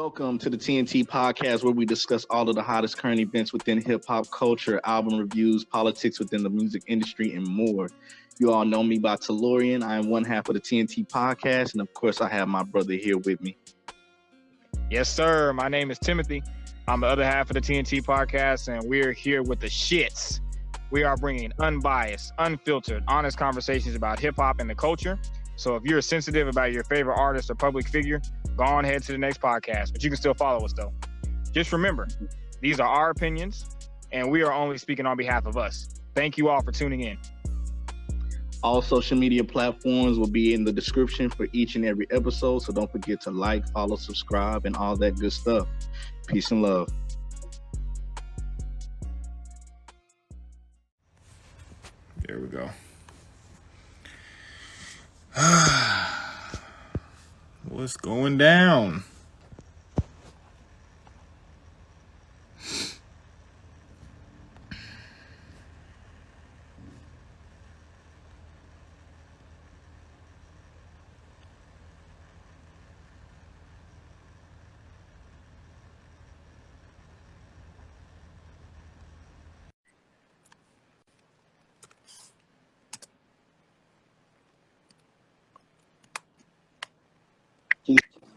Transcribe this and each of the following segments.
Welcome to the TNT podcast, where we discuss all of the hottest current events within hip hop culture, album reviews, politics within the music industry, and more. You all know me by Tellurian. I am one half of the TNT podcast, and of course, I have my brother here with me. Yes, sir. My name is Timothy. I'm the other half of the TNT podcast, and we're here with the shits. We are bringing unbiased, unfiltered, honest conversations about hip hop and the culture. So if you're sensitive about your favorite artist or public figure, go on ahead to the next podcast, but you can still follow us though. Just remember, these are our opinions, and we are only speaking on behalf of us. Thank you all for tuning in. All social media platforms will be in the description for each and every episode, so don't forget to like, follow, subscribe, and all that good stuff. Peace and love. There we go. What's going down?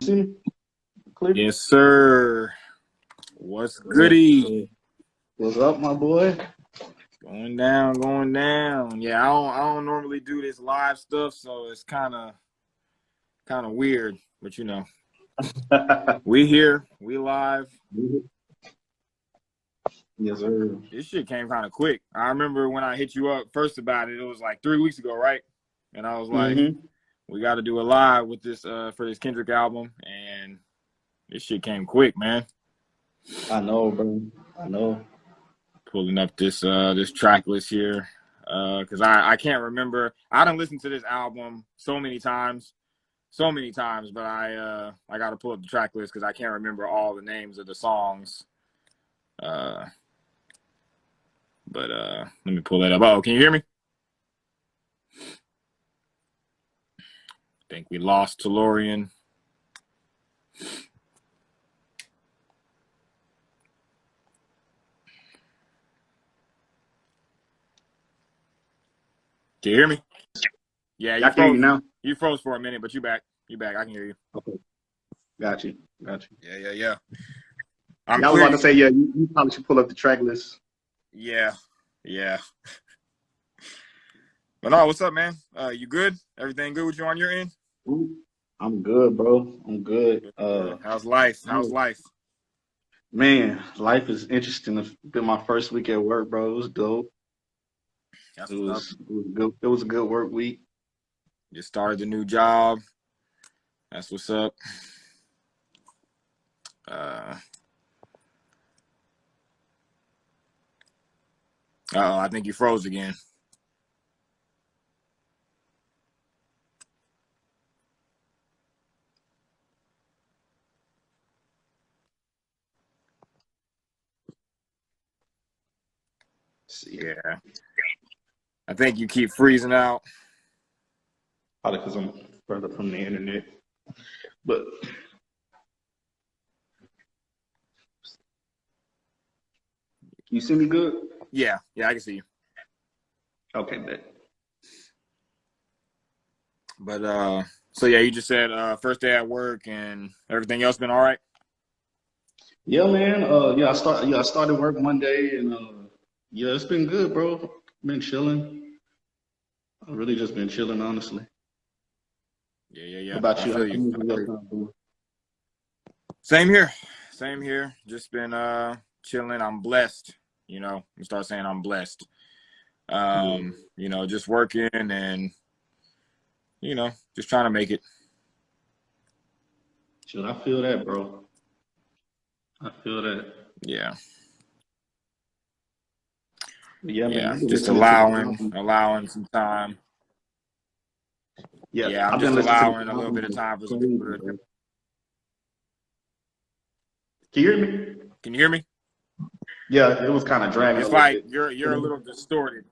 See? Clear? Yes, sir. What's goody? What's up, my boy? Going down. Yeah, I don't normally do this live stuff, so it's kind of weird. But you know, we here, we live. Yes, sir. This shit came kind of quick. I remember when I hit you up first about it. It was like 3 weeks ago, right? And I was like, we got to do a live with this for this Kendrick album, and this shit came quick, man. I know, bro. I know. Pulling up this track list here, because I can't remember. I done listened to this album so many times, but I got to pull up the track list because I can't remember all the names of the songs. But let me pull that up. Oh, can you hear me? I think we lost Tellurian. Can you hear me? Yeah, you I can hear you now. You froze for a minute, but you back. You back. I can hear you. Okay. Got you. Yeah. I was about to say, you probably should pull up the track list. Yeah. But no, what's up, man? You good? Everything good with you on your end? I'm good, bro. I'm good. How's life? Man, life is interesting. It's been my first week at work, bro. It was dope. It was good. It was a good work week. Just started the new job. That's what's up. I think you froze again. Yeah. I think you keep freezing out. Probably because I'm further from the internet. But you see me good? Yeah, I can see you. Okay, bet. But so yeah, you just said first day at work and everything else been all right? Yeah, man. I started work Monday, and it's been good, bro. Been chilling. I've really just been chilling, honestly. Yeah. What about I you? feel you. Same here. Just been chilling. I'm blessed. You know, you start saying I'm blessed. You know, just working and you know, just trying to make it. Chill, I feel that, bro. I feel that. Yeah. Yeah, man. Just allowing some time. Yeah, I'm just allowing a little bit of time for some people to. Can you hear me? Can you hear me? Yeah, it was kind of dragging. It's like you're a little distorted.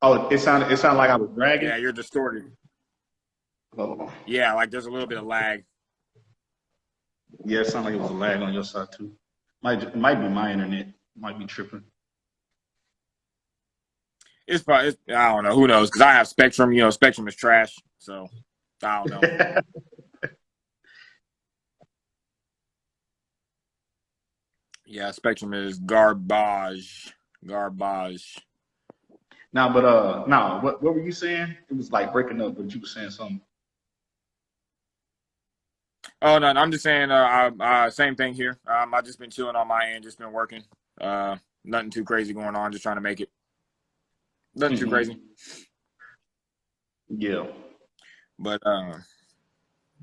Oh, it sounded like I was dragging. Yeah, you're distorted. Oh. Yeah, like there's a little bit of lag. Yeah, it sounded like it was a lag on your side too. It might be my internet. Might be tripping. It's probably, I don't know. Who knows? Because I have Spectrum. You know, Spectrum is trash. So I don't know. Yeah, Spectrum is garbage. Garbage. What were you saying? It was like breaking up, but you were saying something. Oh no, I'm just saying. Same thing here. I just been chilling on my end, just been working. Nothing too crazy going on. Just trying to make it. Nothing too crazy. Yeah. But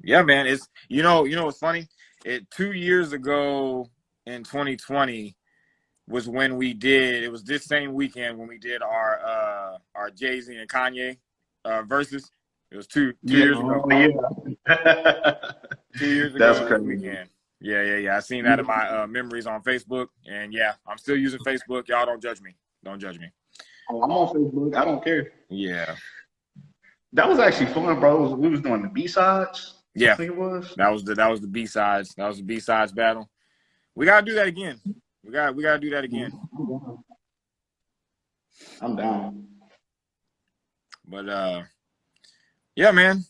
yeah, man. It's you know what's funny? 2 years ago in 2020 was when we did. It was this same weekend when we did our Jay-Z and Kanye verses. It was two years ago. Oh, yeah. 2 years ago That's this crazy. weekend. Yeah. I seen that in my memories on Facebook, and yeah, I'm still using Facebook. Y'all don't judge me. Don't judge me. Oh, I'm on Facebook. I don't care. Yeah. That was actually fun, bro. We was doing the B-sides. Yeah. I think it was. That was the B-sides. That was the B-sides battle. We gotta do that again. We gotta do that again. I'm down. But yeah, man.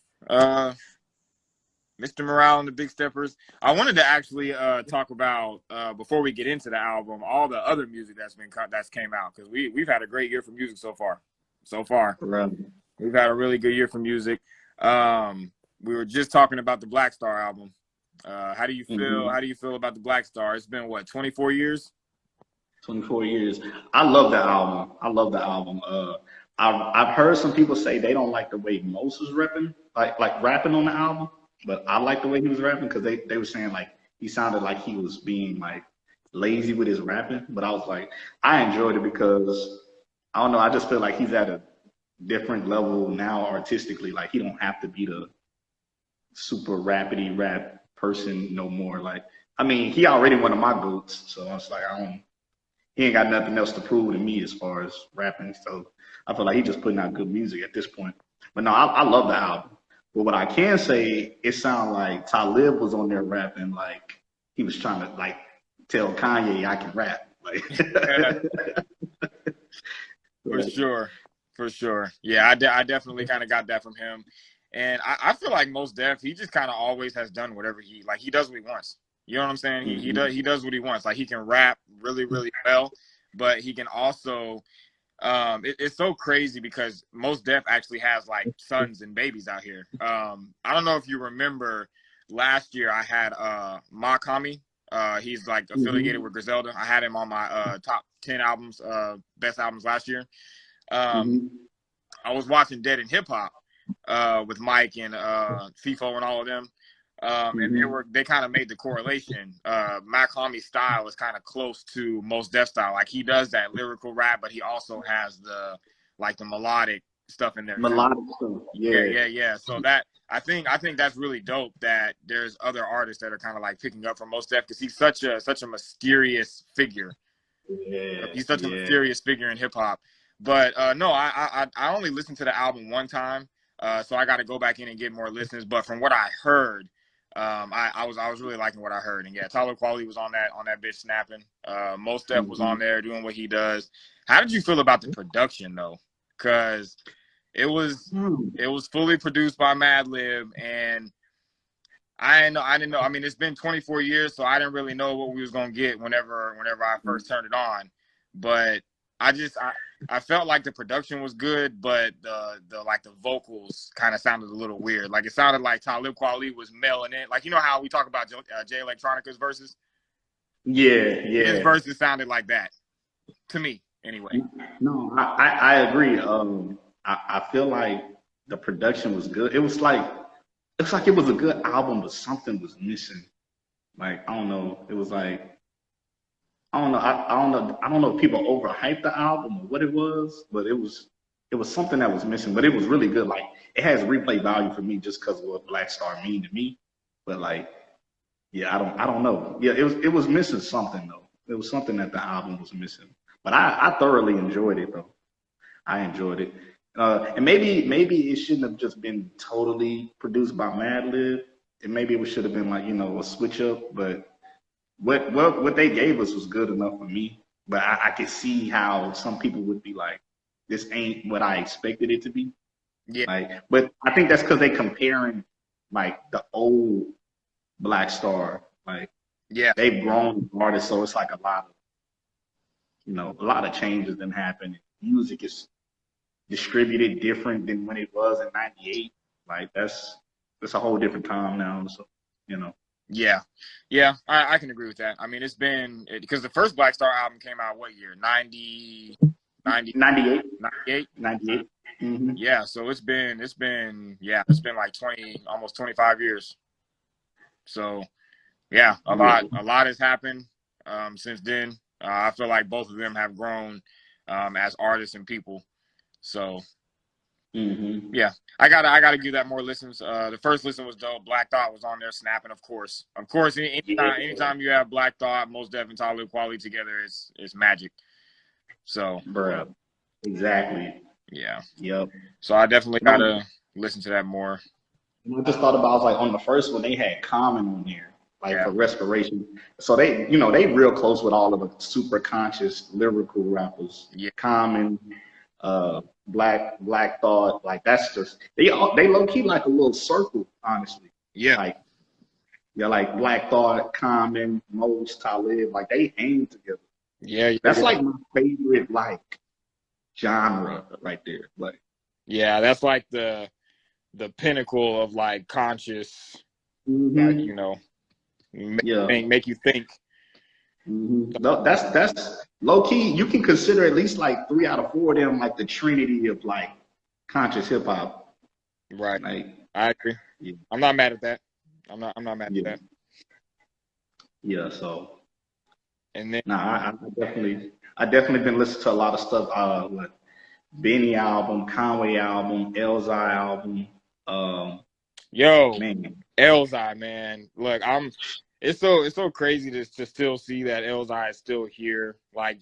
Mr. Morale and the Big Steppers. I wanted to actually talk about before we get into the album, all the other music that's came out, because we've had a great year for music so far. Right. We've had a really good year for music. We were just talking about the Black Star album. How do you feel? Mm-hmm. How do you feel about the Black Star? It's been what, 24 years? 24 years. I love that album. I've heard some people say they don't like the way Moses rapping, like rapping on the album, but I like the way he was rapping because they were saying like he sounded like he was being like lazy with his rapping. But I was like, I enjoyed it because I don't know, I just feel like he's at a different level now artistically. Like he don't have to be the super rapidy rap person no more. Like I mean, he already one of my goats, so I was like, he ain't got nothing else to prove to me as far as rapping. So I feel like he's just putting out good music at this point. But no, I love the album. But what I can say, it sounded like Talib was on there rapping like he was trying to like tell Kanye I can rap. Like For sure. Yeah, I definitely kind of got that from him. And I feel like Mos Def, he just kind of always has done whatever he does what he wants. You know what I'm saying? He does what he wants. Like he can rap really, really well, but he can also it's so crazy because Mos Def actually has like sons and babies out here. I don't know if you remember last year I had Makami. He's like affiliated with Griselda. I had him on my top 10 albums, best albums last year. I was watching Dead in Hip Hop with Mike and FIFO and all of them. And they kind of made the correlation. Mac Homie's style is kind of close to Mos Def style. Like he does that lyrical rap, but he also has the melodic stuff in there. Melodic stuff. Yeah. So that I think that's really dope that there's other artists that are kind of like picking up from Mos Def because he's such a mysterious figure. Yeah. He's such a mysterious figure in hip hop. But no, I only listened to the album one time, so I got to go back in and get more listens. But from what I heard, I was really liking what I heard. And yeah, Tyler Quali was on that bitch snapping. Mos Def was on there doing what he does. How did you feel about the production though? Because it was fully produced by Madlib, and I didn't know. I mean, it's been 24 years, so I didn't really know what we was gonna get whenever I first turned it on. But I felt like the production was good, but the vocals kind of sounded a little weird. Like it sounded like Talib Kweli was mailing in. Like you know how we talk about Jay Electronica's verses? Yeah. His verses sounded like that to me, anyway. No, I agree. I feel like the production was good. It was like it was a good album, but something was missing. Like I don't know. It was like I don't know. I don't know if people overhyped the album or what it was, but it was something that was missing. But it was really good. Like it has replay value for me just because of what Black Star mean to me. But like, yeah, I don't know. Yeah, it was missing something though. It was something that the album was missing. But I thoroughly enjoyed it though. I enjoyed it. And maybe it shouldn't have just been totally produced by Madlib. maybe it should have been like, a switch up, but what they gave us was good enough for me. But I could see how some people would be like, this ain't what I expected it to be. Yeah, Like, but I think that's because they comparing like the old Black Star. Like yeah, they've grown as artists, so it's like a lot of changes that happen. Music is distributed different than when it was in '98. Like that's a whole different time now. So, you know. yeah, yeah. I can agree with that. I mean, it's been because the first Black Star album came out what year? 90, 98. 98? 98. Mm-hmm. Yeah, so it's been like 20, almost 25 years. So yeah, a lot has happened since then. I feel like both of them have grown as artists and people. So yeah, I gotta give that more listens. The first listen was dope. Black Thought was on there snapping, of course. Anytime you have Black Thought, Most Def, and Talib Kweli together, it's magic. So, Bruh. Exactly. yeah. Yep. So I definitely gotta listen to that more. I just thought about, I was like, on the first one, they had Common on there, like for Respiration. So they real close with all of the super conscious lyrical rappers. Yeah. Common, Black Thought, like that's just they low key like a little circle, honestly. Yeah. Like Black Thought, Common, Most, Talib, like they hang together. Yeah. That's like my favorite like genre right there. Like that's like the pinnacle of like conscious, like, make you think. No, that's low key. You can consider at least like 3 out of 4 of them like the trinity of like conscious hip hop. Right. Like, I agree. Yeah. I'm not mad at that. I'm not mad at that. Yeah. So. And then. I definitely been listening to a lot of stuff. Like Benny album, Conway album, Elzai album. Man. Elzai, man. Look, it's so crazy to still see that Elzai is still here. Like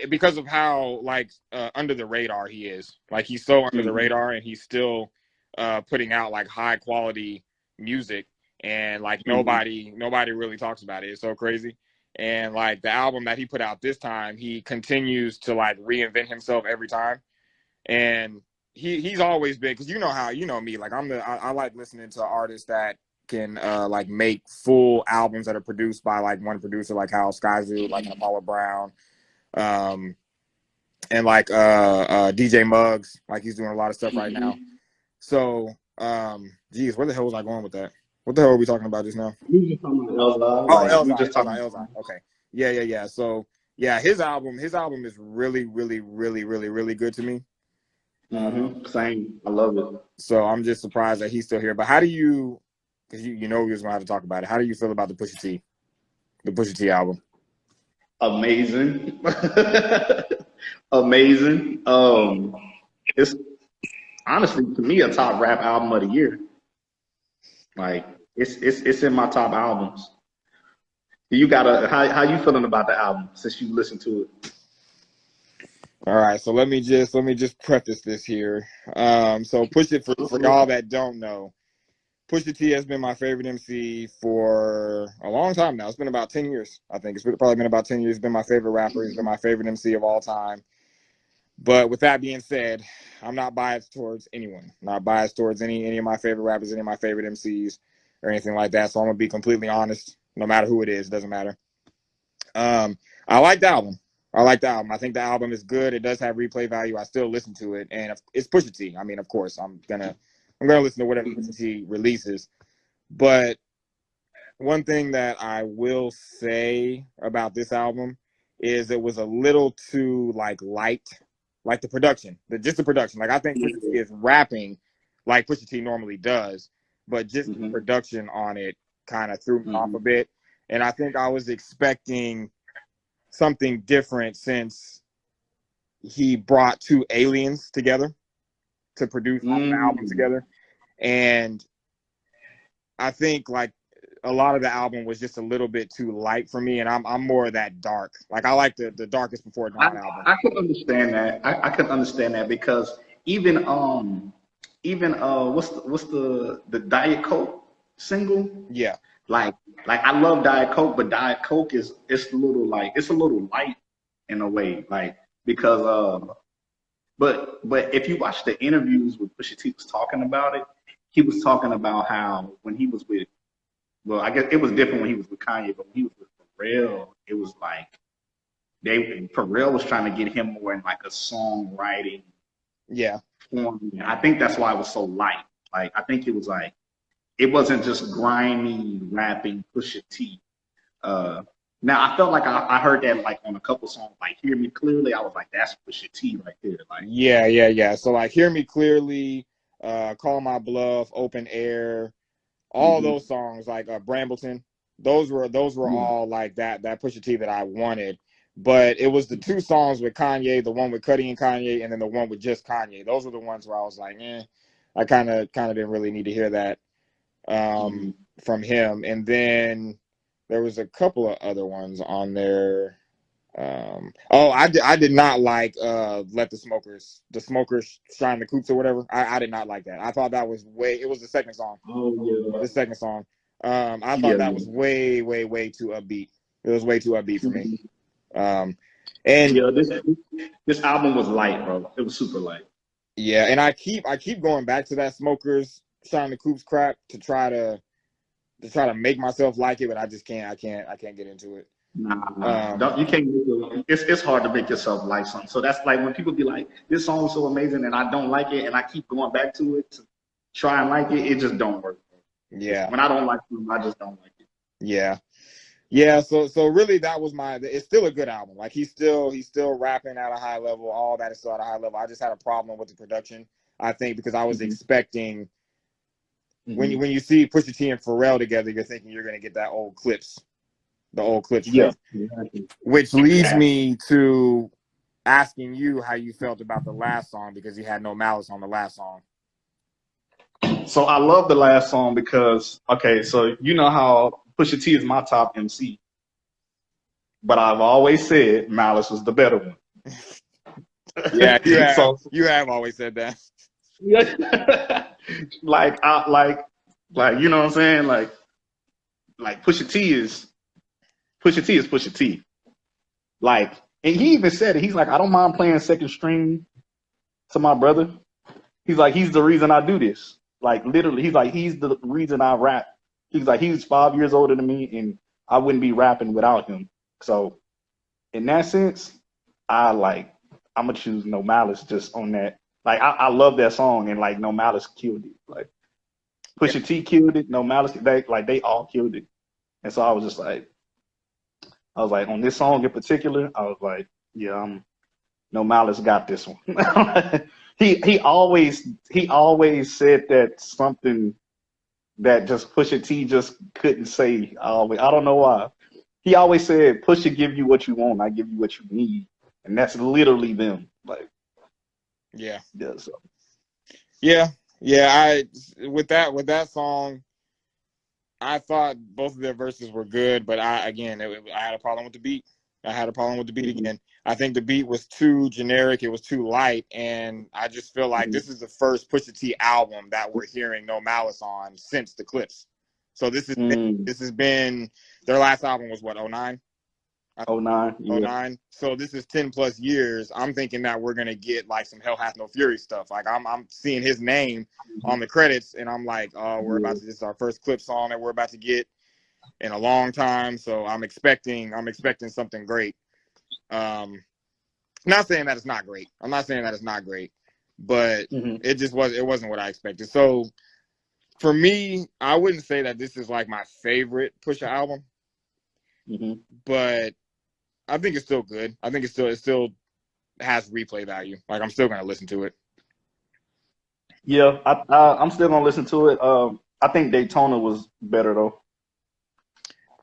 because of how like under the radar he is. Like he's so under the radar, and he's still putting out like high quality music, and like nobody really talks about it. It's so crazy. And like the album that he put out this time, he continues to like reinvent himself every time. And he's always been, because you know me, like I like listening to artists that can like make full albums that are produced by like one producer, like how Skyzoo, like an Apollo Brown, and like DJ Muggs, like he's doing a lot of stuff right now. So geez, where the hell was I going with that? What the hell are we talking about just now? We just talking about Elzai. Elzai. Okay. Yeah. So yeah, his album is really, really, really, really, really good to me. Same. I love it. So I'm just surprised that he's still here. But how do you, because you know we was gonna have to talk about it. How do you feel about the Pusha T album? Amazing. Amazing. It's honestly to me a top rap album of the year. Like it's in my top albums. You how you feeling about the album since you listened to it? All right, so let me just preface this here. So for y'all that don't know, Pusha T has been my favorite MC for a long time now. It's been about 10 years. I think it's probably been about 10 years. He's been my favorite rapper. He's been my favorite MC of all time. But with that being said, I'm not biased towards anyone. Not biased towards any of my favorite rappers, any of my favorite MCs, or anything like that. So I'm gonna be completely honest. No matter who it is, it doesn't matter. I like the album. I think the album is good. It does have replay value. I still listen to it, and it's Pusha T. I mean, of course, I'm gonna listen to whatever Pusha T releases. But one thing that I will say about this album is it was a little too like light. Like the production, just the production. Like I think Pusha T is rapping like Pusha T normally does, but just the production on it kind of threw me off a bit. And I think I was expecting something different since he brought 2 aliens together to produce an album together. And I think like a lot of the album was just a little bit too light for me, and I'm more of that dark. Like I like the Darkest Before Dawn album. I can understand that. I can understand that because even what's the Diet Coke single. Yeah. Like I love Diet Coke, but Diet Coke it's a little light in a way, like because but if you watch the interviews with Pusha T was talking about it, he was talking about how when he was with, well, I guess it was different when he was with Kanye, but when he was with Pharrell, it was like Pharrell was trying to get him more in like a songwriting form. I think that's why it was so light. Like I think it was like it wasn't just grimy rapping Pusha T. Now I felt like I heard that like on a couple songs, like "Hear Me Clearly." I was like, "That's Pusha T right there." Like, yeah. So like, "Hear Me Clearly," "Call My Bluff," "Open Air," all those songs, like Brambleton. Those were all like that Pusha T that I wanted. But it was the two songs with Kanye, the one with Cudi and Kanye, and then the one with just Kanye. Those were the ones where I was like, I kind of didn't really need to hear that from him. And then there was a couple of other ones on there. I did not like Let the Smokers Shine the Coops or whatever. I did not like that. I thought that was it was the second song. The second song. I thought that was way too upbeat. It was way too upbeat for me. And this album was light, bro. It was super light. Yeah, and I keep going back to that Smokers Shine the Coops crap to try to make myself like it, but I just can't. I can't get into it. Nah, you can't. It's hard to make yourself like something. So that's like when people be like, "This song is so amazing," and I don't like it, and I keep going back to it to try and like it. It just don't work. Yeah. When I don't like something, I just don't like it. Yeah. So really, that was it's still a good album. Like he's still rapping at a high level. All that is still at a high level. I just had a problem with the production. I think because I was expecting when you see Pusha T and Pharrell together, you're thinking you're gonna get that old Clips. The old Clips. Yeah. Which leads me to asking you how you felt about the last song because he had No Malice on the last song. So I love the last song because, okay, so you know how Pusha T is my top MC, but I've always said Malice was the better one. Yeah, you have always said that. like you know what I'm saying? Like Pusha T is Pusha T. Like, and he even said it. He's like, I don't mind playing second string to my brother. He's like, he's the reason I do this. Like, literally, he's like, he's the reason I rap. He's like, he's 5 years older than me, and I wouldn't be rapping without him. So, in that sense, I'm gonna choose No Malice just on that. Like, I love that song, and like No Malice killed it. Like, Pusha T killed it. No Malice, they all killed it. And so I was like, on this song in particular, I was like, yeah, No Malice got this one. He always said that something that just Pusha T just couldn't say. I don't know why. He always said, "Pusha give you what you want, I give you what you need," and that's literally them. Like, yeah. So. Yeah. With that song, I thought both of their verses were good, but I had a problem with the beat. Again. I think the beat was too generic. It was too light. And I just feel like this is the first Pusha T album that we're hearing No Malice on since the Clips. So this has been their last album was what, 09? 09. Yeah. 09. So this is 10 plus years. I'm thinking that we're going to get like some Hell Hath No Fury stuff. Like I'm seeing his name on the credits and I'm like, oh, this is our first Clip song that we're about to get in a long time. So I'm expecting something great. Not saying that it's not great. I'm not saying that it's not great, but it wasn't what I expected. So for me, I wouldn't say that this is like my favorite Pusha album, but I think it's still good. I think it still has replay value. Like I'm still gonna listen to it. Yeah, I'm still gonna listen to it. I think Daytona was better though.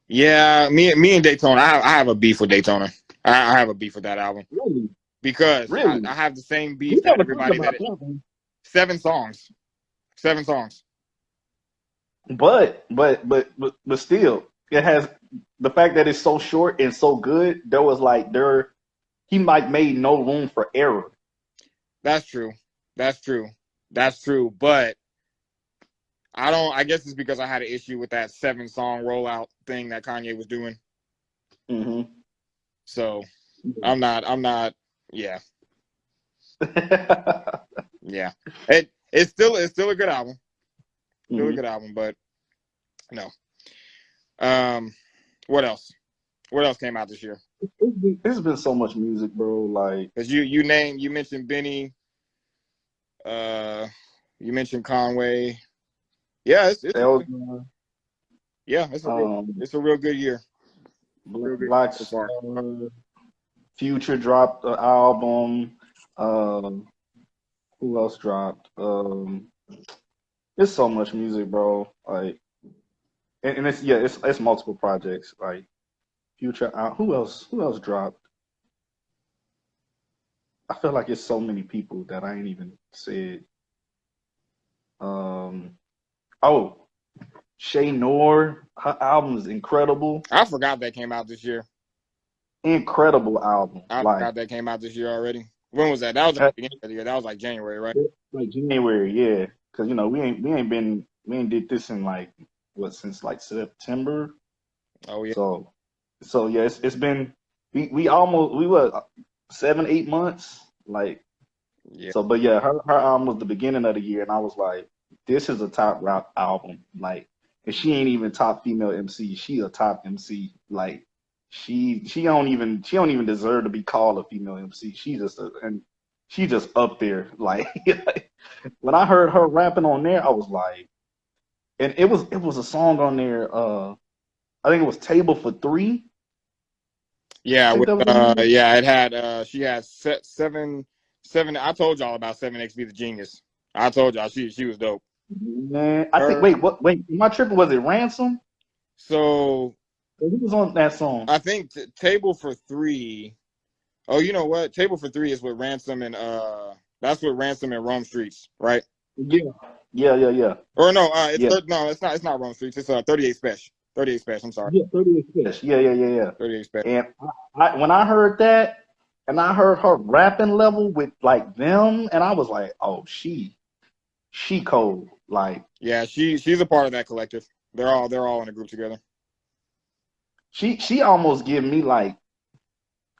Yeah, me and Daytona. I have a beef with Daytona. I have a beef with that album. Really? Because really? I have the same beef that everybody that 7 songs. 7 songs. But still, it has the fact that it's so short and so good. There was like he might made no room for error. That's true. But I guess it's because I had an issue with that 7-song rollout thing that Kanye was doing. Mm-hmm. So I'm not. Yeah. Yeah. It's still a good album. Still a good album, but no. What else? What else came out this year? It's been so much music, bro. Like, because you mentioned Benny, you mentioned Conway. Yeah, it's a real good year. Real good Black so far. Future dropped an album. Who else dropped? It's so much music, bro. Like, and it's multiple projects. Like Future. Who else? Who else dropped? I feel like it's so many people that I ain't even said. Oh, Shay Noor. Her album is incredible. I forgot that came out this year. Incredible album. I forgot that came out this year already. When was that? That was at the beginning of the year. That was like January, right? Like January, yeah. Because we ain't did this in like since like September. Oh yeah. So yeah, it's been we were 7-8 months like. Yeah. So but yeah, her album was the beginning of the year, and I was like, this is a top rap album. Like, and she ain't even top female MC. She a top MC. Like, she don't even deserve to be called a female MC. She just up there. Like, when I heard her rapping on there, I was like, and it was a song on there. I think it was Table for Three. Yeah, it had she had seven. I told y'all about 7XB the Genius. I told y'all she was dope. Man, I think wait, my tripping, was it Ransom? So who was on that song? I think Table for Three. Oh, you know what? Table for Three is with Ransom and that's with Ransom and Rome Streets, right? Yeah. Or no, it's not Rome Streets. It's 38 Special. 38 Special. I'm sorry. Yeah, 38 Special. Yeah. 38 Special. And when I heard that, and I heard her rapping level with like them, and I was like, oh, she cold. Like, yeah, she's a part of that collective. They're all in a group together. She almost give me like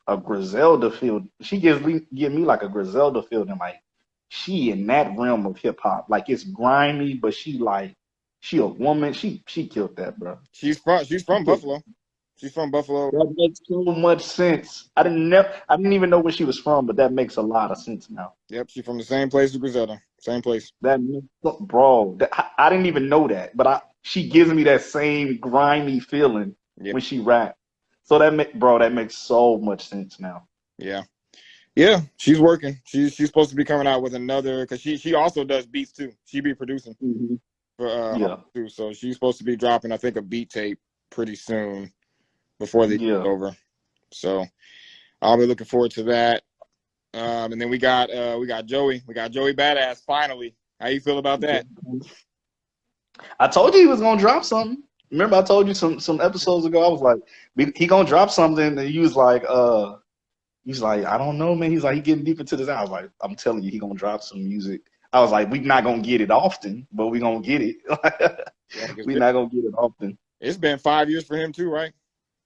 a Griselda feel. She give me like a Griselda feel, and like she in that realm of hip hop. Like, it's grimy, but she a woman. She killed that, bro. She's from Buffalo. She's from Buffalo. That makes so much sense. I didn't even know where she was from, but that makes a lot of sense now. Yep, she's from the same place as Griselda. Same place. Bro, I didn't even know that, but she gives me that same grimy feeling when she raps. So that makes so much sense now. Yeah, she's working. She's supposed to be coming out with another, because she also does beats too. She be producing for too. So she's supposed to be dropping, I think, a beat tape pretty soon before the year's over. So I'll be looking forward to that. And then we got Joey. We got Joey Badass finally. How you feel about that? I told you he was gonna drop something. Remember, I told you some episodes ago. I was like, he gonna drop something, and he was like, I don't know, man. He's like, he getting deep into this. I was like, I'm telling you, he gonna drop some music. I was like, we not gonna get it often, but we gonna get it. We not gonna get it often. It's been 5 years for him too, right?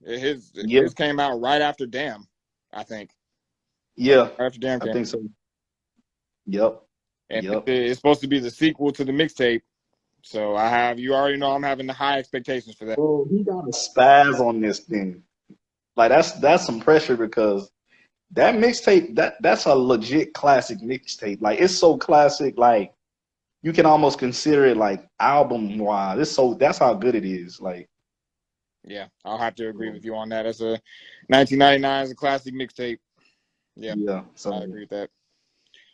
His came out right after Damn, I think. Yeah, right after Damn came. I think so. Yep. And it's supposed to be the sequel to the mixtape. So you already know I'm having the high expectations for that. Bro, he got a spaz on this thing. Like, that's some pressure, because that mixtape, that's a legit classic mixtape. Like, it's so classic, like you can almost consider it like album wise. That's how good it is. Like, yeah, I'll have to agree with you on that. That's a 1999 is a classic mixtape. Yeah. So I agree with that.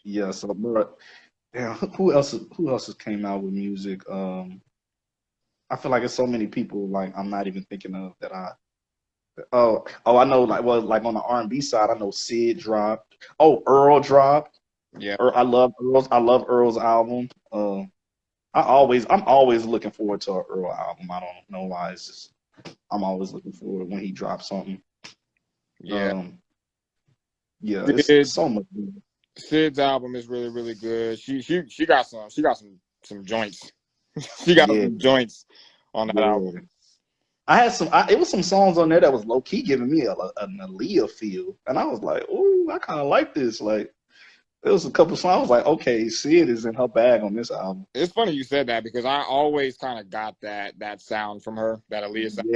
Yeah, so bro, yeah, who else has came out with music? I feel like there's so many people like I'm not even thinking of that I know, like on the R&B side, I know Sid dropped. Oh, Earl dropped. Yeah. I love Earl's album. I'm always looking forward to an Earl album. I don't know why. It's just I'm always looking forward when he drops something. Yeah. It's so much good. Sid's album is really, really good. She got some joints. She got some joints on that album. I had it was some songs on there that was low key giving me an Aaliyah feel, and I was like, "Ooh, I kind of like this." Like, there was a couple songs I was like, "Okay, Sid is in her bag on this album." It's funny you said that because I always kind of got that sound from her, that Aaliyah sound.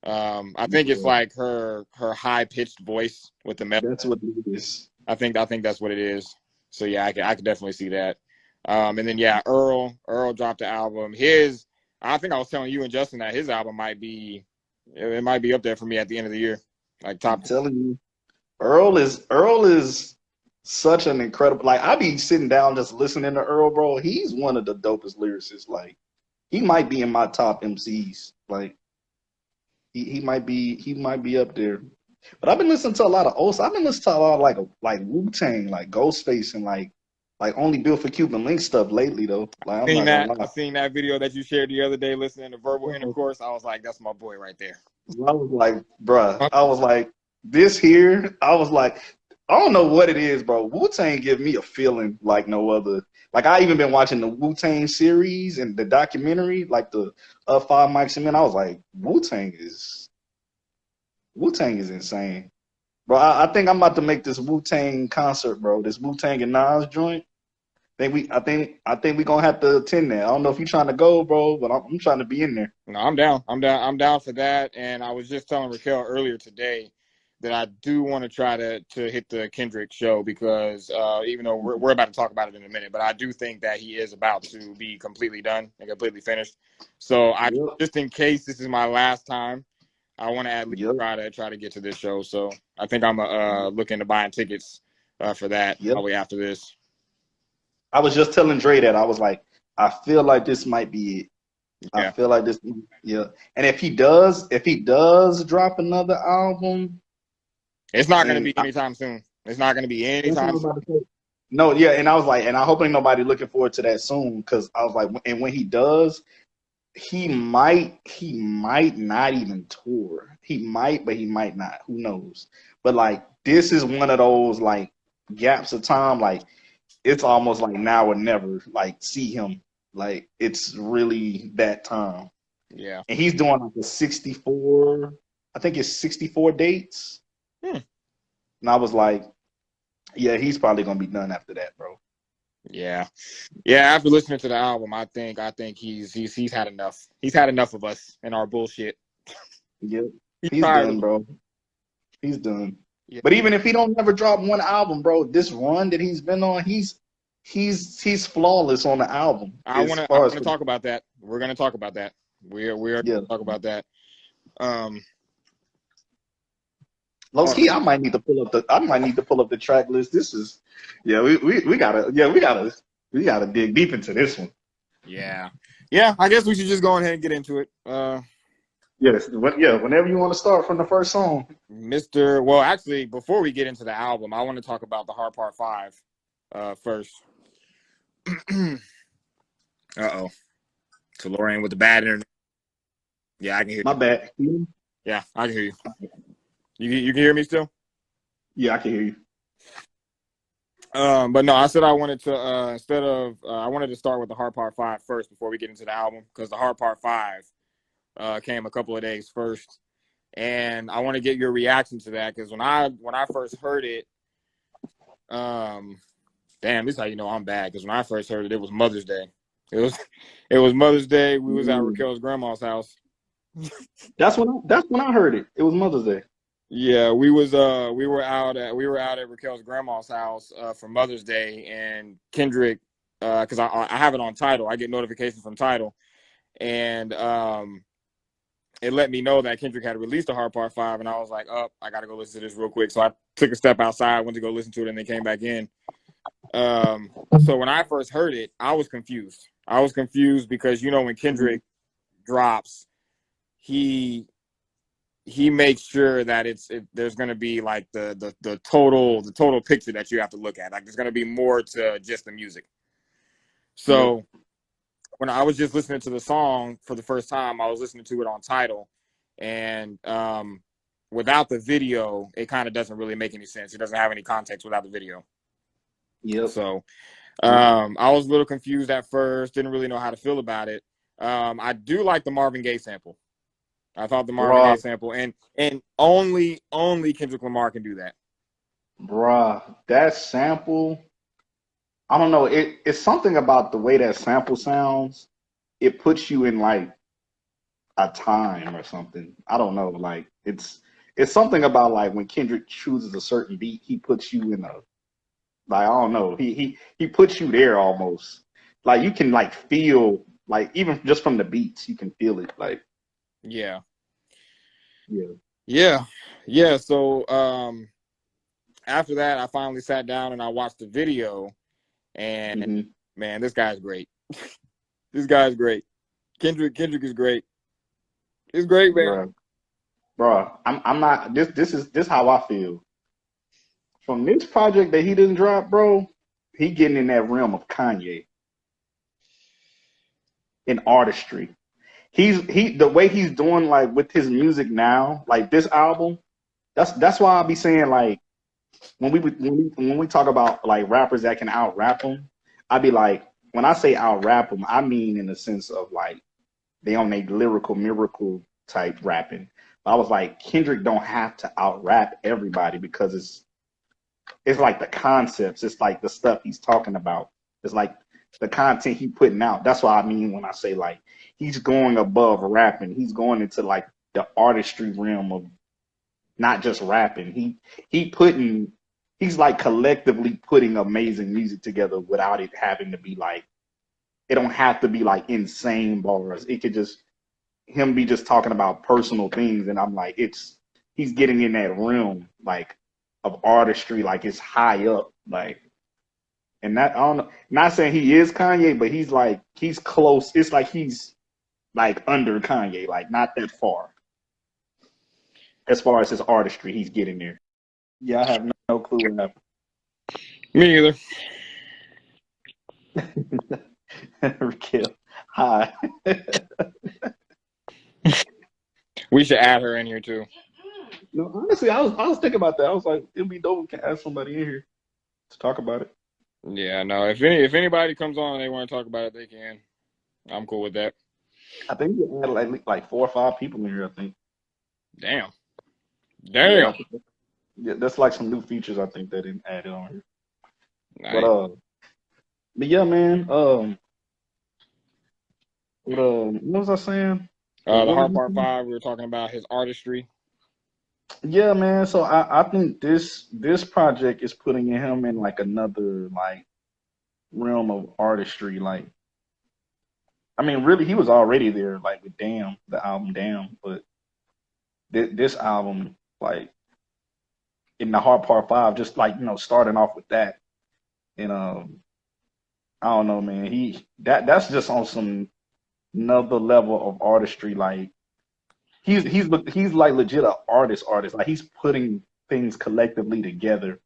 Yeah. I think it's like her high pitched voice with the metal. That's what it is. I think that's what it is. So yeah, I can definitely see that. And then yeah, Earl dropped the album. I think I was telling you and Justin that his album might be up there for me at the end of the year, like top. I'm telling you, Earl is such an incredible. Like, I be sitting down just listening to Earl, bro. He's one of the dopest lyricists. Like, he might be in my top MCs. Like, he might be up there. But I've been listening to a lot of old. I've been listening to a lot of like Wu-Tang, like Ghostface, and like Only Built for Cuban Link stuff lately though. Like, I'm not gonna lie. I seen that video that you shared the other day listening to Verbal Intercourse. I was like, that's my boy right there. I was like, bruh. I was like, this here. I was like, I don't know what it is, bro. Wu-Tang give me a feeling like no other. Like, I even been watching the Wu-Tang series and the documentary, like the Five Mics and Men. I was like, Wu-Tang is insane. Bro, I think I'm about to make this Wu-Tang concert, bro. This Wu-Tang and Nas joint. I think we gonna have to attend that. I don't know if you're trying to go, bro, but I'm trying to be in there. No, I'm down. I'm down for that. And I was just telling Raquel earlier today that I do want to try to hit the Kendrick show because even though we're about to talk about it in a minute, but I do think that he is about to be completely done and completely finished. So just in case this is my last time, I want to at least try to get to this show. So I think I'm looking to buying tickets for that probably after this. I was just telling Dre that. I was like, I feel like this might be it. I feel like this, And if he does drop another album, it's not going to be anytime soon. It's not going to be anytime soon. No, yeah, and I was like, and I hope ain't nobody looking forward to that soon, because I was like, and when he does, he might not even tour. He might, but he might not. Who knows? But like, this is one of those like gaps of time, like. It's almost like now or never, like, see him. Like, it's really that time. Yeah. And he's doing like a 64, I think it's 64 dates. And I was like, yeah, he's probably going to be done after that, bro. Yeah. Yeah, after listening to the album, I think he's had enough. He's had enough of us and our bullshit. Yeah. He's done, bro. He's done. Yeah. But even if he don't never drop one album, bro, this run that he's been on, he's flawless on the album. I want to talk about that. We're going to talk about that. We are going to talk about that. Low key, I might need to pull up the track list. This is, we gotta dig deep into this one. Yeah. I guess we should just go ahead and get into it. Yes, whenever you want to start from the first song. Well, actually, before we get into the album, I want to talk about the Hard Part 5 first. Uh-oh. Tolorian with the bad internet. Yeah, I can hear you. My bad. Yeah, I can hear you. You can hear me still? Yeah, I can hear you. But no, I said I wanted to, I wanted to start with the Hard Part 5 first before we get into the album, because the Hard Part 5 came a couple of days first, and I want to get your reaction to that because when I first heard it, damn, this is how you know I'm bad, because when I first heard it, it was Mother's Day. It was Mother's Day. We was at Raquel's grandma's house. That's when I heard it. It was Mother's Day. Yeah, we were out at Raquel's grandma's house for Mother's Day, and Kendrick, because I have it on Tidal, I get notifications from Tidal, and it let me know that Kendrick had released the Hard Part 5, and I was like, I gotta go listen to this real quick. So I took a step outside, went to go listen to it, and then came back in. So when I first heard it, I was confused. Because when Kendrick drops, he makes sure that there's going to be like the total picture that you have to look at. Like there's going to be more to just the music. So when I was just listening to the song for the first time, I was listening to it on Tidal, and without the video, it kind of doesn't really make any sense. It doesn't have any context without the video. Yep. So I was a little confused at first, didn't really know how to feel about it. I do like the Marvin Gaye sample. I thought the Marvin Gaye sample, and only Kendrick Lamar can do that. Bruh, that sample, I don't know. It's something about the way that sample sounds. It puts you in like a time or something. I don't know. Like it's something about like when Kendrick chooses a certain beat, he puts you in a like I don't know. He puts you there almost. Like you can like feel like even just from the beats, you can feel it. Like Yeah. yeah. So after that, I finally sat down and I watched the video, and man, this guy's great. This guy's great. Kendrick is great. It's great, man. Bro, I'm not. This is how I feel. From this project that he didn't drop, bro, he getting in that realm of Kanye in artistry. He the way he's doing like with his music now, like this album. That's why I'll be saying like when we talk about like rappers that can out rap them, I'd be like when I say out rap them, I mean in the sense of like they on a lyrical miracle type rapping. But I was like Kendrick don't have to out rap everybody because it's like the concepts, it's like the stuff he's talking about, it's like the content he putting out. That's what I mean when I say like he's going above rapping. He's going into like the artistry realm of not just rapping. He's like collectively putting amazing music together without it having to be like it don't have to be like insane bars. It could just him be just talking about personal things, and I'm like he's getting in that realm like of artistry, like it's high up, like and that I don't know. Not saying he is Kanye, but he's close. It's like he's like under Kanye, like not that far. As far as his artistry, he's getting there. Yeah, I have no clue what happened. Me either. Raquel, hi. We should add her in here too. No, honestly, I was thinking about that. I was like, it'd be dope if we can add somebody in here to talk about it. Yeah, no. If anybody comes on and they want to talk about it, they can. I'm cool with that. I think we had like 4 or 5 people in here. I think. Damn. Yeah, that's like some new features. I think they didn't add on here. Nice. But yeah, man. What was I saying? The Hard Part 5. We were talking about his artistry. Yeah, man. So I think this project is putting him in like another like realm of artistry. Like, I mean, really, he was already there like with Damn, the album Damn, but this album, like in the Hard Part 5, just like starting off with that, and I don't know, man. That's just on some another level of artistry. Like he's like legit an artist. Like he's putting things collectively together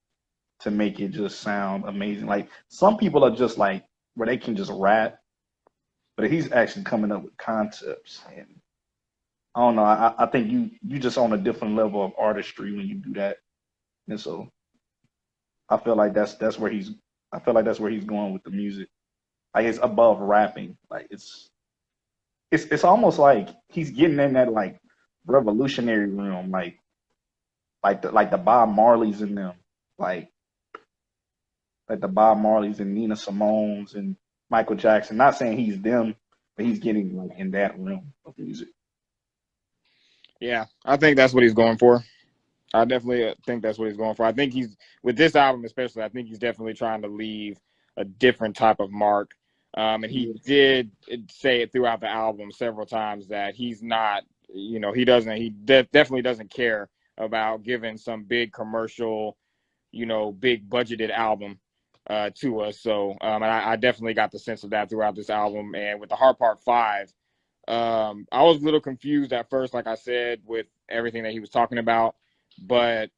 to make it just sound amazing. Like some people are just like where they can just rap, but he's actually coming up with concepts. And I don't know. I think you just on a different level of artistry when you do that. And so I feel like that's where he's going with the music. Like it's above rapping. Like it's almost like he's getting in that like revolutionary realm, like the Bob Marleys in them, like the Bob Marleys and Nina Simone's and Michael Jackson. Not saying he's them, but he's getting like in that realm of music. Yeah, I think that's what he's going for. I definitely think that's what he's going for. I think he's with this album especially. I think he's definitely trying to leave a different type of mark. And he did say it throughout the album several times that he's not, he definitely doesn't care about giving some big commercial, big budgeted album to us. So, and I definitely got the sense of that throughout this album. And with the Hard Part 5, I was a little confused at first, like I said, with everything that he was talking about. But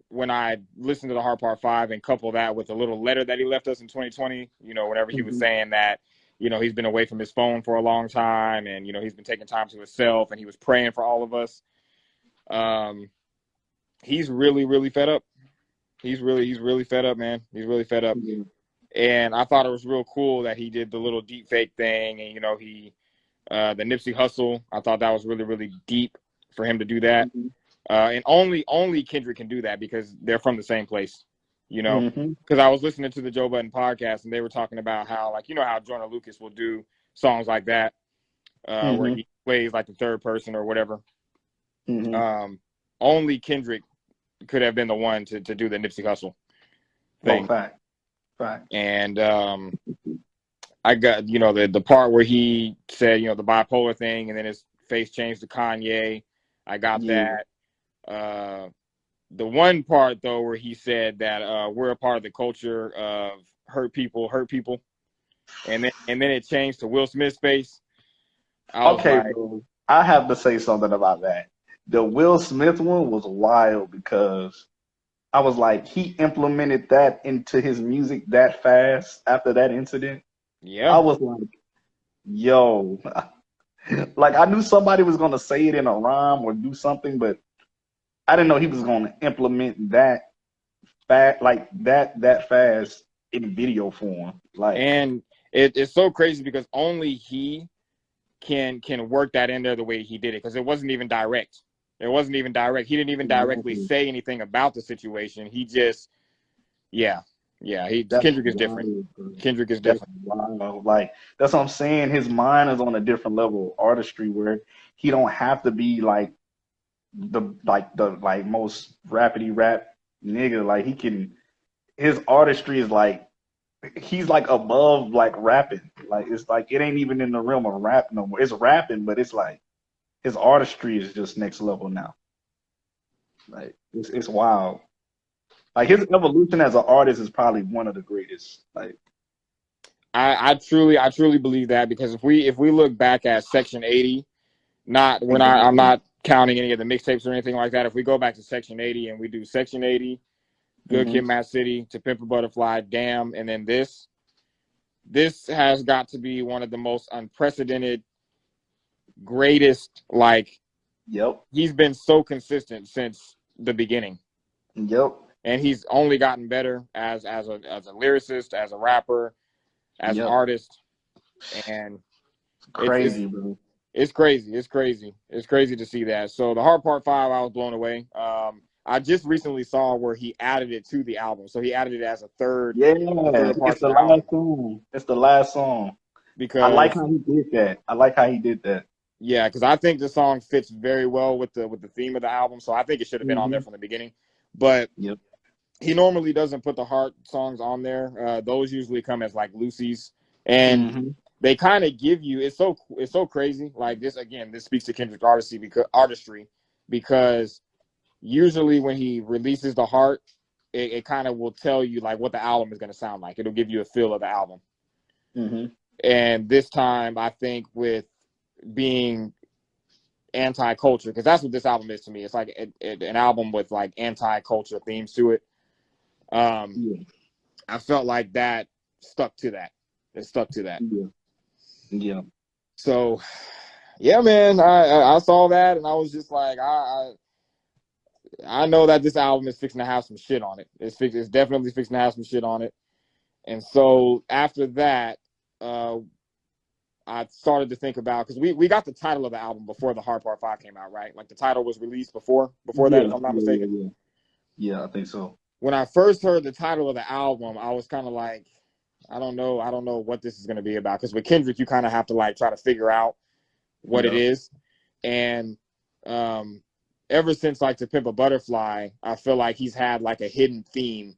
when I listened to the Hard Part 5 and couple that with a little letter that he left us in 2020, whenever he was saying that, he's been away from his phone for a long time and, he's been taking time to himself and he was praying for all of us. He's really, really fed up. He's really fed up, man. He's really fed up. And I thought it was real cool that he did the little deep fake thing, and the Nipsey Hussle. I thought that was really, really deep for him to do that. Mm-hmm. And only Kendrick can do that because they're from the same place, Mm-hmm. Because I was listening to the Joe Budden podcast, and they were talking about how, like, how Jordan Lucas will do songs like that, where he plays like the third person or whatever. Mm-hmm. Only Kendrick could have been the one to do the Nipsey Hussle thing. Oh, fact. And I got, the part where he said, the bipolar thing, and then his face changed to Kanye. I got that. The one part, though, where he said that we're a part of the culture of hurt people, and then it changed to Will Smith's face. Okay, bro. I have to say something about that. The Will Smith one was wild because I was like, he implemented that into his music that fast after that incident. Yeah. I was like, yo, like I knew somebody was gonna say it in a rhyme or do something, but I didn't know he was gonna implement that that fast in video form. Like, and it's so crazy because only he can work that in there the way he did it, because it wasn't even direct. He didn't even directly say anything about the situation. He just, Kendrick is different. Kendrick is different. Wild. Like, that's what I'm saying. His mind is on a different level of artistry where he don't have to be like the most rapidy rap nigga. Like, his artistry is like, he's like above like rapping. Like, it's like it ain't even in the realm of rap no more. It's rapping, but it's like his artistry is just next level now. Like, it's wild. Like, his evolution as an artist is probably one of the greatest. Like, I truly believe that, because if we look back at Section 80, I'm not counting any of the mixtapes or anything like that. If we go back to Section 80 and we do Section 80, Good Kid, Mad City, To Pimp a Butterfly, Damn, and then this has got to be one of the most unprecedented, greatest. Like, he's been so consistent since the beginning. Yep. And he's only gotten better as a lyricist, as a rapper, as an artist. And it's crazy, bro. It's crazy. It's crazy to see that. So the Hard Part 5, I was blown away. I just recently saw where he added it to the album. So he added it as a third. Yeah, it's the last song. It's the last song. Because I like how he did that. Yeah, because I think the song fits very well with the theme of the album. So I think it should have been on there from the beginning. But he normally doesn't put the heart songs on there. Those usually come as like Lucy's, and they kind of give you. It's so crazy. Like, this speaks to Kendrick's artistry because usually when he releases the heart, it kind of will tell you like what the album is going to sound like. It'll give you a feel of the album. And this time, I think, with being anti-culture, because that's what this album is to me. It's like an album with like anti-culture themes to it. I felt like that stuck to that. It stuck to that. Yeah. So, yeah, man, I saw that and I was just like, I know that this album is fixing to have some shit on it. It's definitely fixing to have some shit on it. And so after that, I started to think about, because we got the title of the album before the Hard Part 5 came out, right? Like, the title was released before that, if I'm not mistaken. Yeah, I think so. When I first heard the title of the album, I was kind of like, I don't know what this is going to be about. Because with Kendrick, you kind of have to like try to figure out what it is. And ever since like To Pimp a Butterfly, I feel like he's had like a hidden theme,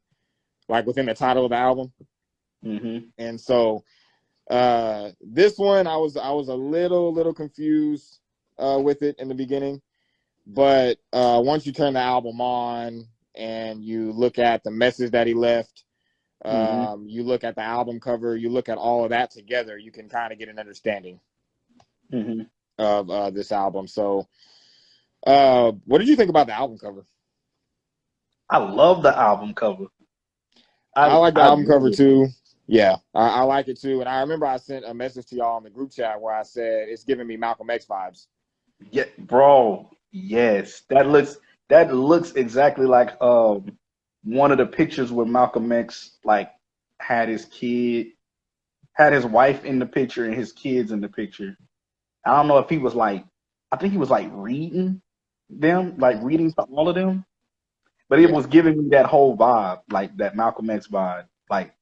like within the title of the album. And so this one, I was a little confused with it in the beginning, but once you turn the album on and you look at the message that he left, you look at the album cover, you look at all of that together, you can kind of get an understanding of this album. So what did you think about the album cover? I love the album cover. I like the album cover too. Yeah, I like it too. And I remember I sent a message to y'all in the group chat where I said it's giving me Malcolm X vibes. Yeah, bro. Yes, that looks exactly like one of the pictures with Malcolm X like had his kid, had his wife in the picture and his kids in the picture. I don't know if he was like, I think he was like reading them, like reading to all of them. But it Yeah. was giving me that whole vibe, like that Malcolm X vibe, like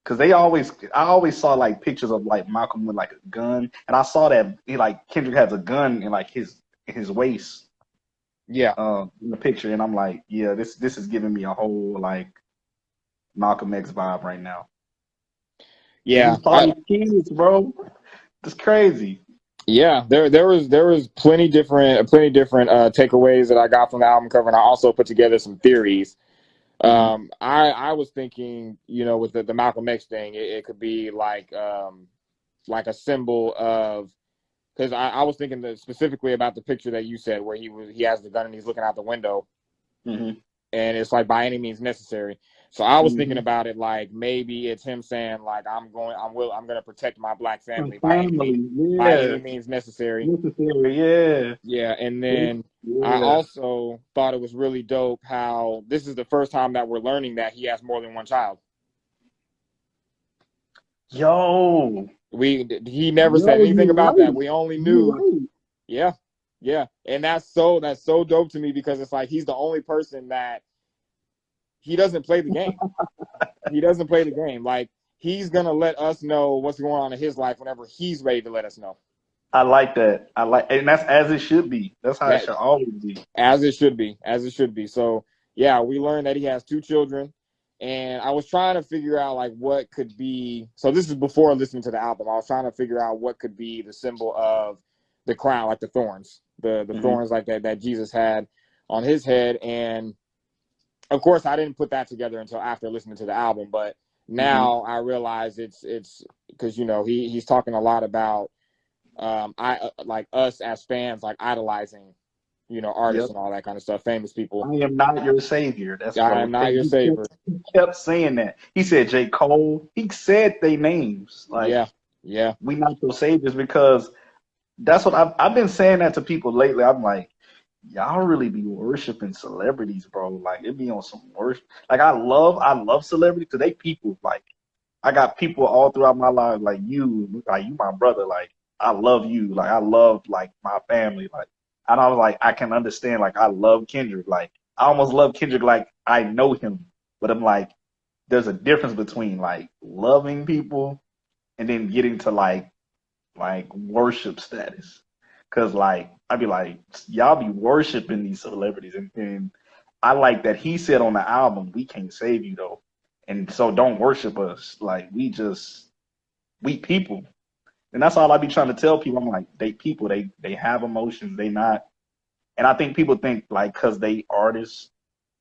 because I always saw like pictures of like Malcolm with like a gun, and I saw that he like Kendrick has a gun in like his waist, Yeah. in the picture, and I'm like, yeah, this is giving me a whole like Malcolm X vibe right now. And Yeah. he taught his kids, bro. It's crazy. Yeah, there was plenty different takeaways that I got from the album cover, and I also put together some theories. Hmm. I was thinking, with the Malcolm X thing, it could be like a symbol of, because I was thinking specifically about the picture that you said where he has the gun and he's looking out the window, Hmm. and it's like by any means necessary. So I was thinking Hmm. about it like maybe it's him saying like I'm going to protect my black family Family, by yeah, any means necessary. necessary, yeah. Yeah, and then I Yeah. also thought it was really dope how this is the first time that we're learning that he has more than one child. Yo, He never said anything you're about that. right. We only You're knew, right. yeah, yeah, and that's so dope to me because it's like he's the only person that he doesn't play the game. He doesn't play the game. Like he's gonna let us know what's going on in his life whenever he's ready to let us know. I like that. And that's as it should be. That's how it That should always be. As it should be, as it should be. So yeah, we learned that he has two children, and I was trying to figure out like what could be. So this is before listening to the album. I was trying to figure out what could be the symbol of the crown, like the thorns, the Hmm. thorns like that Jesus had on his head. And of course, I didn't put that together until after listening to the album. But Hmm. now I realize it's because he's talking a lot about I like us as fans like idolizing artists Yep. and all that kind of stuff, famous people. I am not your savior. That's I bro. am not your savior. He kept saying that. He said J. Cole. He said they names. Like, Yeah, yeah, we not your saviors because that's what I've been saying that to people lately. I'm like, y'all really be worshiping celebrities, bro. Like it be on some worship. Like I love celebrities because they people. Like I got people all throughout my life, like you my brother. Like I love you. Like I love like my family. Like and I was like, I can understand. Like I love Kendrick. Like I almost love Kendrick. Like I know him, but I'm like, there's a difference between like loving people and then getting to like worship status. Cause like I'd be like, y'all be worshiping these celebrities, and I like that he said on the album, we can't save you though, and so don't worship us. Like we people, and that's all I be trying to tell people. I'm like, they people, they have emotions, they not, and I think people think like cause they artists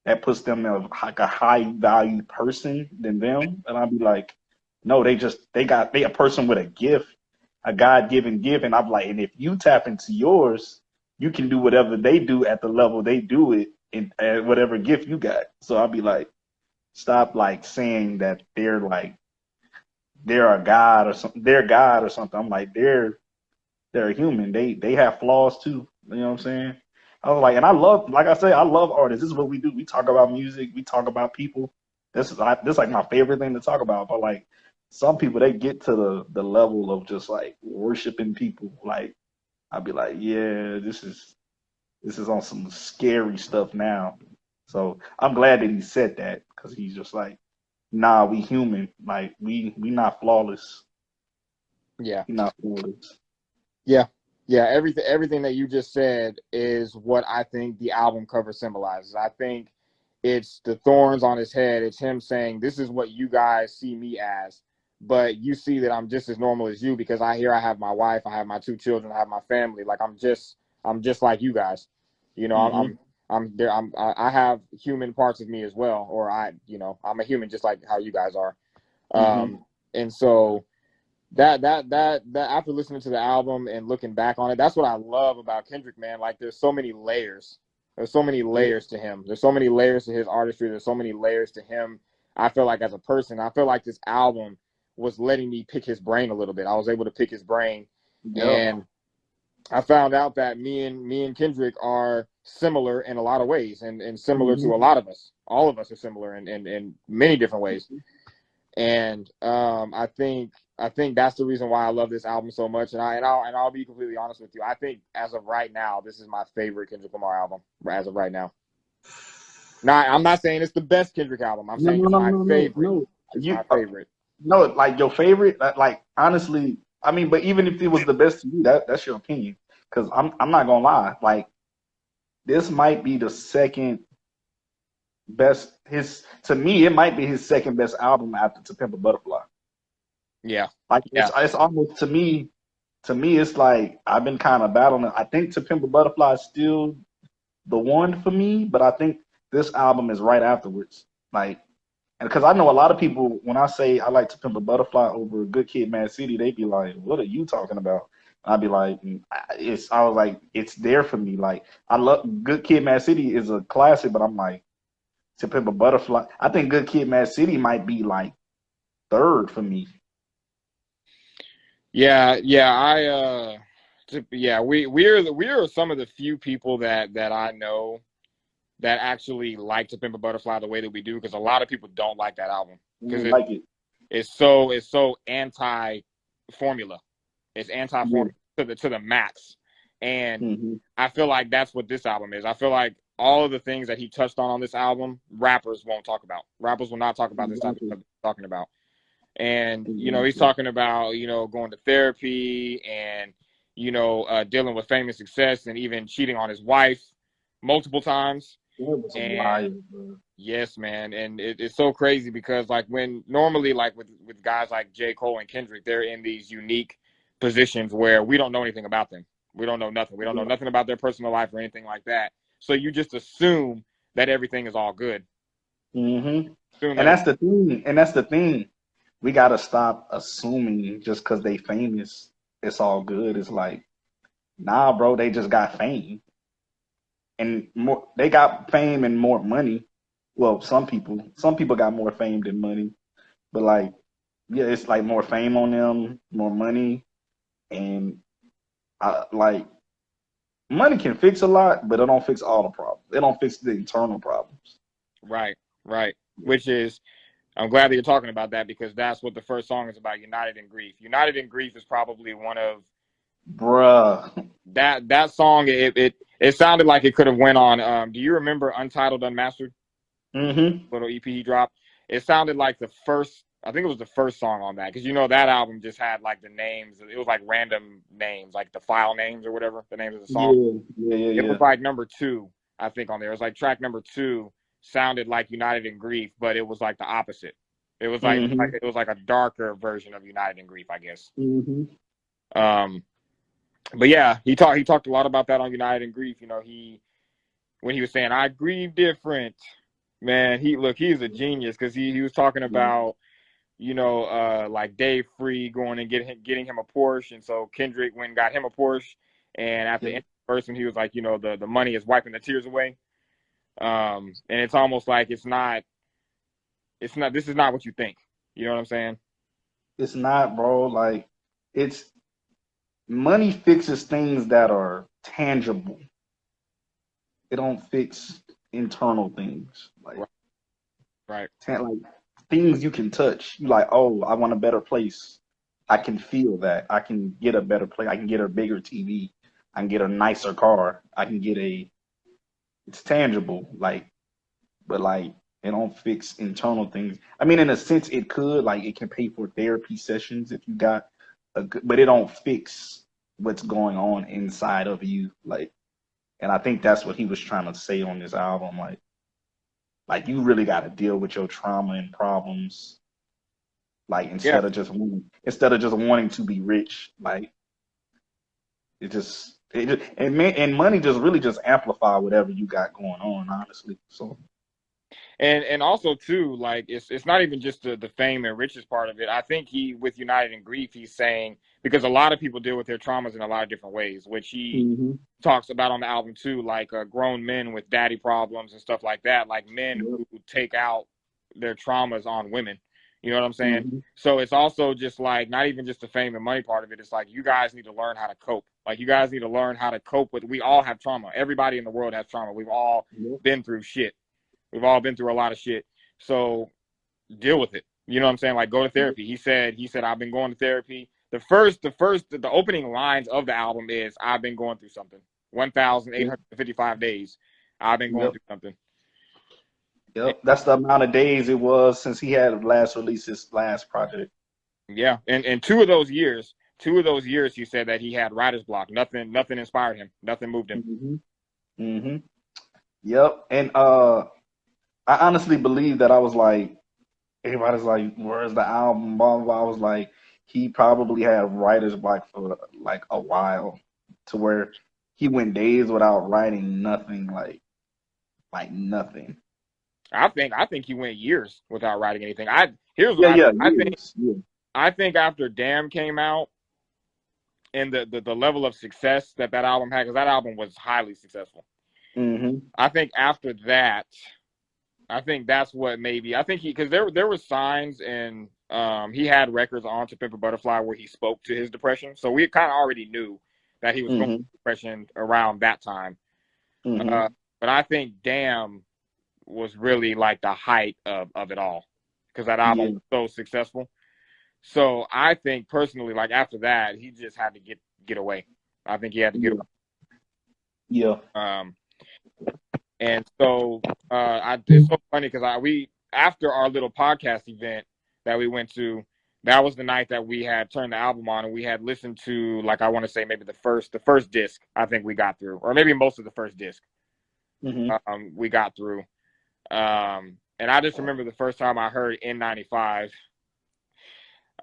that puts them in like a high value person than them, and I'd be like, no, they a person with a gift, a God given gift, and I'm like, and if you tap into yours, you can do whatever they do at the level they do it in at whatever gift you got. So I'd be like, stop like saying that they're a god or something, they're God or something. I'm like, they're a human. They have flaws too. You know what I'm saying? I was like, and like I say, I love artists. This is what we do. We talk about music. We talk about people. This is like my favorite thing to talk about. But like some people, they get to the level of just like worshiping people. Like I'd be like, yeah, this is on some scary stuff now. So I'm glad that he said that because he's just like, nah, we human. Like we not flawless. yeah, We not flawless. yeah, yeah. Everything that you just said is what I think the album cover symbolizes. I think it's the thorns on his head. It's him saying, "This is what you guys see me as, but you see that I'm just as normal as you because I have my wife, I have my two children, I have my family. Like I'm just like you guys. You know, Hmm. I'm there. I have human parts of me as well, or I'm a human just like how you guys are. Hmm. And so that after listening to the album and looking back on it, that's what I love about Kendrick, man. Like there's so many layers. There's so many layers to him. There's so many layers to his artistry. There's so many layers to him. I feel like as a person, I feel like this album was letting me pick his brain a little bit. I was able to pick his brain, Yep. and I found out that me and Kendrick are similar in a lot of ways, and similar to a Hmm. lot of us. All of us are similar in many different ways. And I think that's the reason why I love this album so much. And I'll be completely honest with you. I think as of right now, this is my favorite Kendrick Lamar album as of right now. Now, I'm not saying it's the best Kendrick album. I'm saying it's my favorite. It's my favorite. No, like your favorite. Like honestly, I mean, but even if it was the best to you, that's your opinion. Because I'm not gonna lie. Like this might be the second best. To me, it might be his second best album after To Pimp a Butterfly. Yeah. Like it's almost to me. To me, it's like I've been kind of battling it. I think To Pimp a Butterfly is still the one for me, but I think this album is right afterwards. Like, and because I know a lot of people, when I say I like To Pimp a Butterfly over Good Kid, Mad City, they be like, "What are you talking about?" I'd be like, I was like, it's there for me. Like, I love Good Kid, Mad City is a classic, but I'm like, To Pimp a Butterfly. I think Good Kid, Mad City might be like third for me. Yeah, we're some of the few people that I know that actually like To Pimp a Butterfly the way that we do, because a lot of people don't like that album because it's so anti-formula. It's anti-formula to the max, and I feel like that's what this album is. I feel like all of the things that he touched on this album, rappers won't talk about. Rappers will not talk about this type of stuff he's talking about. And, he's talking about, going to therapy and, dealing with fame and success and even cheating on his wife multiple times. And yes, man. And it's so crazy because like when normally like with guys like J. Cole and Kendrick, they're in these unique positions where we don't know anything about them. We don't know nothing. We don't know nothing about their personal life or anything like that. So you just assume that everything is all good. And that's the thing. We gotta stop assuming just because they famous, it's all good. It's like, nah, bro, they just got fame. And more, they got fame and more money. Well, some people got more fame than money. But like, yeah, it's like more fame on them, more money, and like money can fix a lot, but it don't fix all the problems. It don't fix the internal problems. Right. Which is, I'm glad that you're talking about that because that's what the first song is about. United in Grief. United in Grief is probably one of, bruh. That song. It sounded like it could have went on. Do you remember Untitled Unmastered? Little EP he dropped. It sounded like the first. I think it was the first song on that because that album just had like the names. It was like random names, like the file names or whatever the names of the song. It was like number 2, I think, on there. It was like track number 2 sounded like United in Grief, but it was like the opposite. It was like, it was like a darker version of United in Grief, I guess. But yeah, he talked a lot about that on United in Grief. When he was saying I grieve different, man. He's a genius because he was talking about like Dave Free going and getting him a Porsche, and so Kendrick went and got him a Porsche, and at the end of the verse, he was like, the money is wiping the tears away. And it's almost like this is not what you think. You know what I'm saying? It's not, bro. Like, money fixes things that are tangible. It don't fix internal things. Like, right. Like things you can touch. You like, oh, I want a better place. I can feel that. I can get a better place. I can get a bigger TV. I can get a nicer car. I can get it's tangible. Like, but like, it don't fix internal things. I mean, in a sense, it could. Like, it can pay for therapy sessions if you got but it don't fix what's going on inside of you. Like, and I think that's what he was trying to say on this album. Like you really got to deal with your trauma and problems. Like instead of just wanting to be rich. Like and money just really just amplify whatever you got going on. Honestly, so. And also too, like it's not even just the fame and riches part of it. I think with United in Grief, he's saying, because a lot of people deal with their traumas in a lot of different ways, which he talks about on the album too, like grown men with daddy problems and stuff like that, like men who take out their traumas on women. You know what I'm saying? So it's also just like not even just the fame and money part of it. It's like you guys need to learn how to cope. Like you guys need to learn how to cope with. We all have trauma. Everybody in the world has trauma. We've all been through shit. We've all been through a lot of shit. So deal with it. You know what I'm saying? Like, go to therapy. He said, I've been going to therapy. The opening lines of the album is, I've been going through something. 1,855 days. I've been going Yep. through something. Yep. That's the amount of days it was since he had last released his last project. Yeah. And two of those years, he said that he had writer's block. Nothing inspired him. Nothing moved him. Mm-hmm. Yep. And I honestly believe that I was like, everybody's like, where's the album? Blah, blah, blah. I was like, he probably had writer's block for like a while, to where he went days without writing nothing, like nothing. I think he went years without writing anything. Here's what Yeah, I think. years. Yeah. I think after Damn came out, and the level of success that album had, because that album was highly successful. Mm-hmm. I think after that, that's what maybe, I think because there were signs, and he had records on To Pimp a Butterfly where he spoke to his depression, so we kind of already knew that he was going through depression around that time. Mm-hmm. But I think Damn was really like the height of it all, because that album was so successful. So I think personally, like after that, he just had to get away. I think he had to get away. Yeah. And so it's so funny because we, after our little podcast event that we went to, that was the night that we had turned the album on, and we had listened to, like, I want to say maybe the first disc I think we got through, or maybe most of the first disc we got through. And I just remember the first time I heard N95.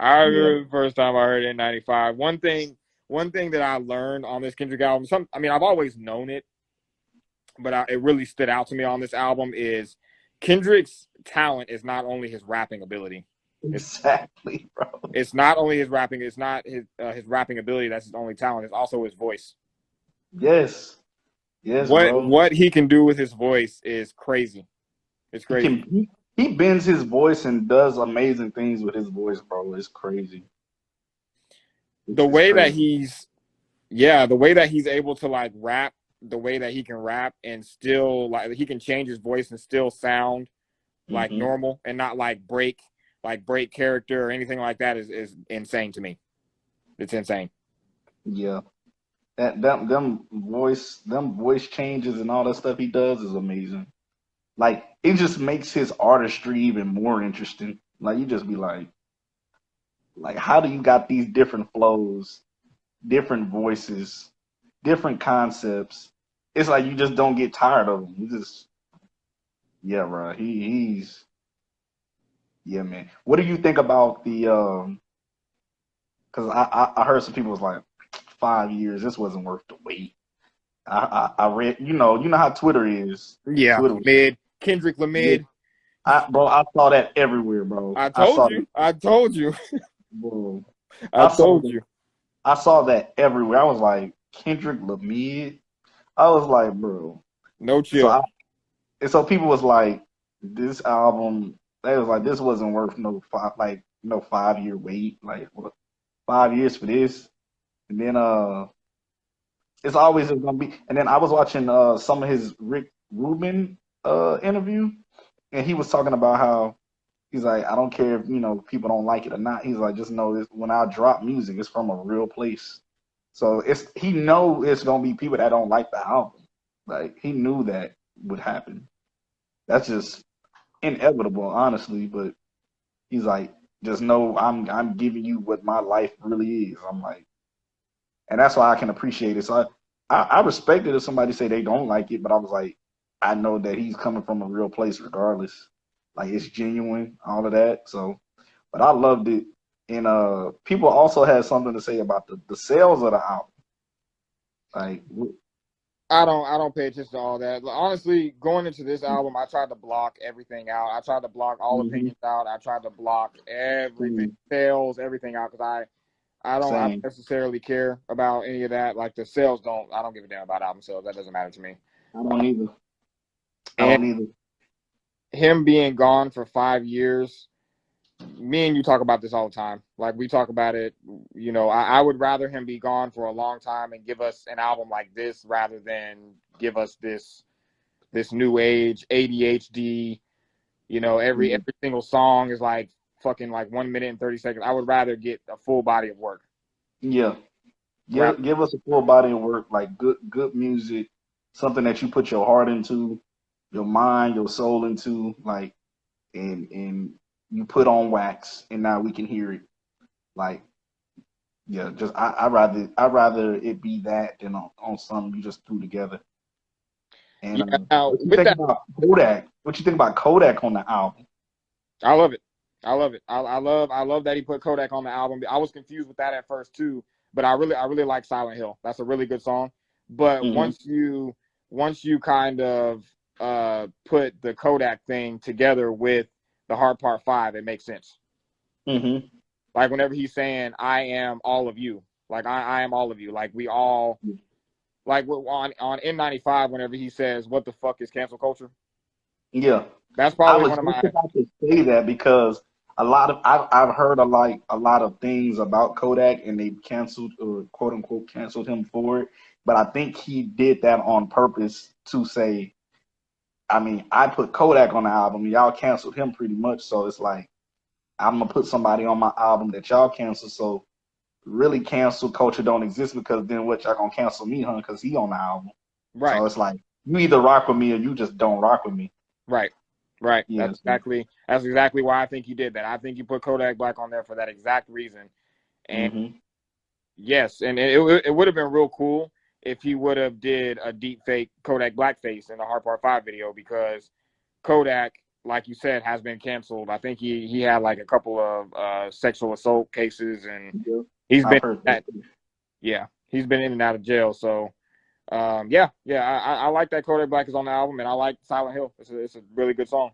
I remember the first time I heard N95. One thing that I learned on this Kendrick album, I've always known it, but it really stood out to me on this album, is Kendrick's talent is not only his rapping ability. Exactly, bro. It's not only his rapping. It's not his rapping ability that's his only talent. It's also his voice. Yes, bro. What he can do with his voice is crazy. It's crazy. He bends his voice and does amazing things with his voice, bro. It's crazy. The way that he's able to like rap, the way that he can rap and still, like, he can change his voice and still sound like normal and not like break character or anything like that is insane to me. It's insane. Yeah. Them voice changes and all that stuff he does is amazing. Like, it just makes his artistry even more interesting. Like, you just be like, how do you got these different flows, different voices, different concepts? It's like you just don't get tired of him. You just, yeah, bro. He's, yeah, man. What do you think about the? Because I heard some people was like, 5 years. This wasn't worth the wait. I read, you know how Twitter is. Yeah, Twitter. Kendrick Lamar. Bro, I saw that everywhere, bro. I told you. Bro, I told you. I saw that everywhere. I was like, Kendrick Lamar. I was like, bro, no chill. So people was like, this album. They was like, this wasn't worth no 5-year wait. Like, what, 5 years for this? And then it's always gonna be. And then I was watching some of his Rick Rubin interview, and he was talking about how he's like, I don't care if people don't like it or not. He's like, just know this, when I drop music, it's from a real place. So he know it's gonna be people that don't like the album. Like, he knew that would happen. That's just inevitable, honestly. But he's like, just know I'm giving you what my life really is. I'm like, and that's why I can appreciate it. So I respect it if somebody say they don't like it, but I was like, I know that he's coming from a real place regardless. Like, it's genuine, all of that. So, but I loved it. And people also had something to say about the sales of the album. Like, I don't pay attention to all that. Honestly, going into this album, I tried to block everything out. I tried to block all opinions out. I tried to block everything, sales, everything out, because I don't necessarily care about any of that. Like, the sales I don't give a damn about album sales. That doesn't matter to me. I don't either. Him being gone for 5 years, me and you talk about this all the time. Like, we talk about it, I would rather him be gone for a long time and give us an album like this rather than give us this new age ADHD, every single song is like fucking like 1 minute and 30 seconds. I would rather get a full body of work. Yeah. Give us a full body of work, like good music, something that you put your heart into, your mind, your soul into, like, and you put on wax, and now we can hear it. Like, yeah, just I rather it be that than on something you just threw together. And Yeah. Now what you with think that, about Kodak? What you think about Kodak on the album? I love it. I love it. I love that he put Kodak on the album. I was confused with that at first too, but I really like Silent Hill. That's a really good song. But Hmm. once you kind of put the Kodak thing together with the Hard Part 5, it makes sense. Hmm. Like whenever he's saying, "I am all of you," like I am all of you. Like we all, like on N95, whenever he says, "What the fuck is cancel culture?" Yeah. That's I probably was one of just my. about to say that because I've heard a lot of things about Kodak, and they canceled or quote unquote canceled him for it. But I think he did that on purpose to say, I mean, I put Kodak on the album, y'all canceled him pretty much. So it's like I'm gonna put somebody on my album that y'all canceled. So really, cancel culture don't exist because then what, y'all gonna cancel me, huh? Because he on the album. Right. So it's like you either rock with me or you just don't rock with me. Right. Right. Yes. That's exactly why I think you did that. I think you put Kodak Black on there for that exact reason. And Mm-hmm. yes, and it would have been real cool if he would have did a deep fake Kodak blackface in the Hard Part 5 video, because Kodak, like you said, has been canceled. I think he had like a couple of sexual assault cases, and Yeah. he's I've been heard at, that too. yeah, he's been in and out of jail. So yeah, I like that Kodak Black is on the album, and I like Silent Hill. It's a really good song.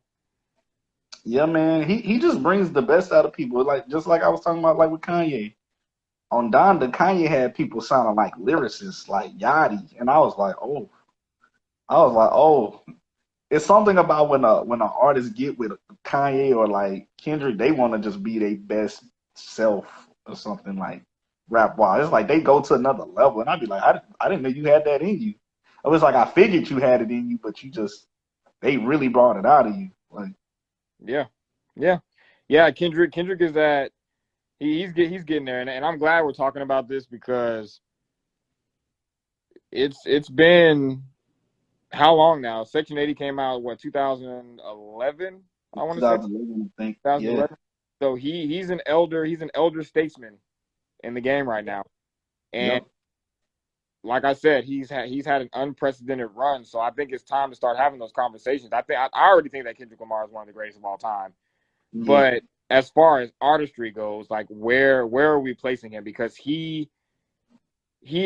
Yeah, man. He just brings the best out of people. Like just like I was talking about, like with Kanye. On Donda, Kanye had people sounding like lyricists, like Yachty, and I was like, oh, it's something about when an artist get with Kanye or like Kendrick, they want to just be their best self or something like rap wise. It's like they go to another level, and I'd be like, I didn't know you had that in you. It was like I figured you had it in you, but they really brought it out of you. Like, Yeah, yeah, yeah. Kendrick is that he's getting there, and I'm glad we're talking about this because it's been how long now? Section 80 came out what 2011? I want to say 2011, I think. Yeah. 2011. So he's an elder statesman in the game right now, and Yep. like I said, he's had an unprecedented run. So I think it's time to start having those conversations. I already think that Kendrick Lamar is one of the greatest of all time. Yeah. But as far as artistry goes, like where are we placing him? Because he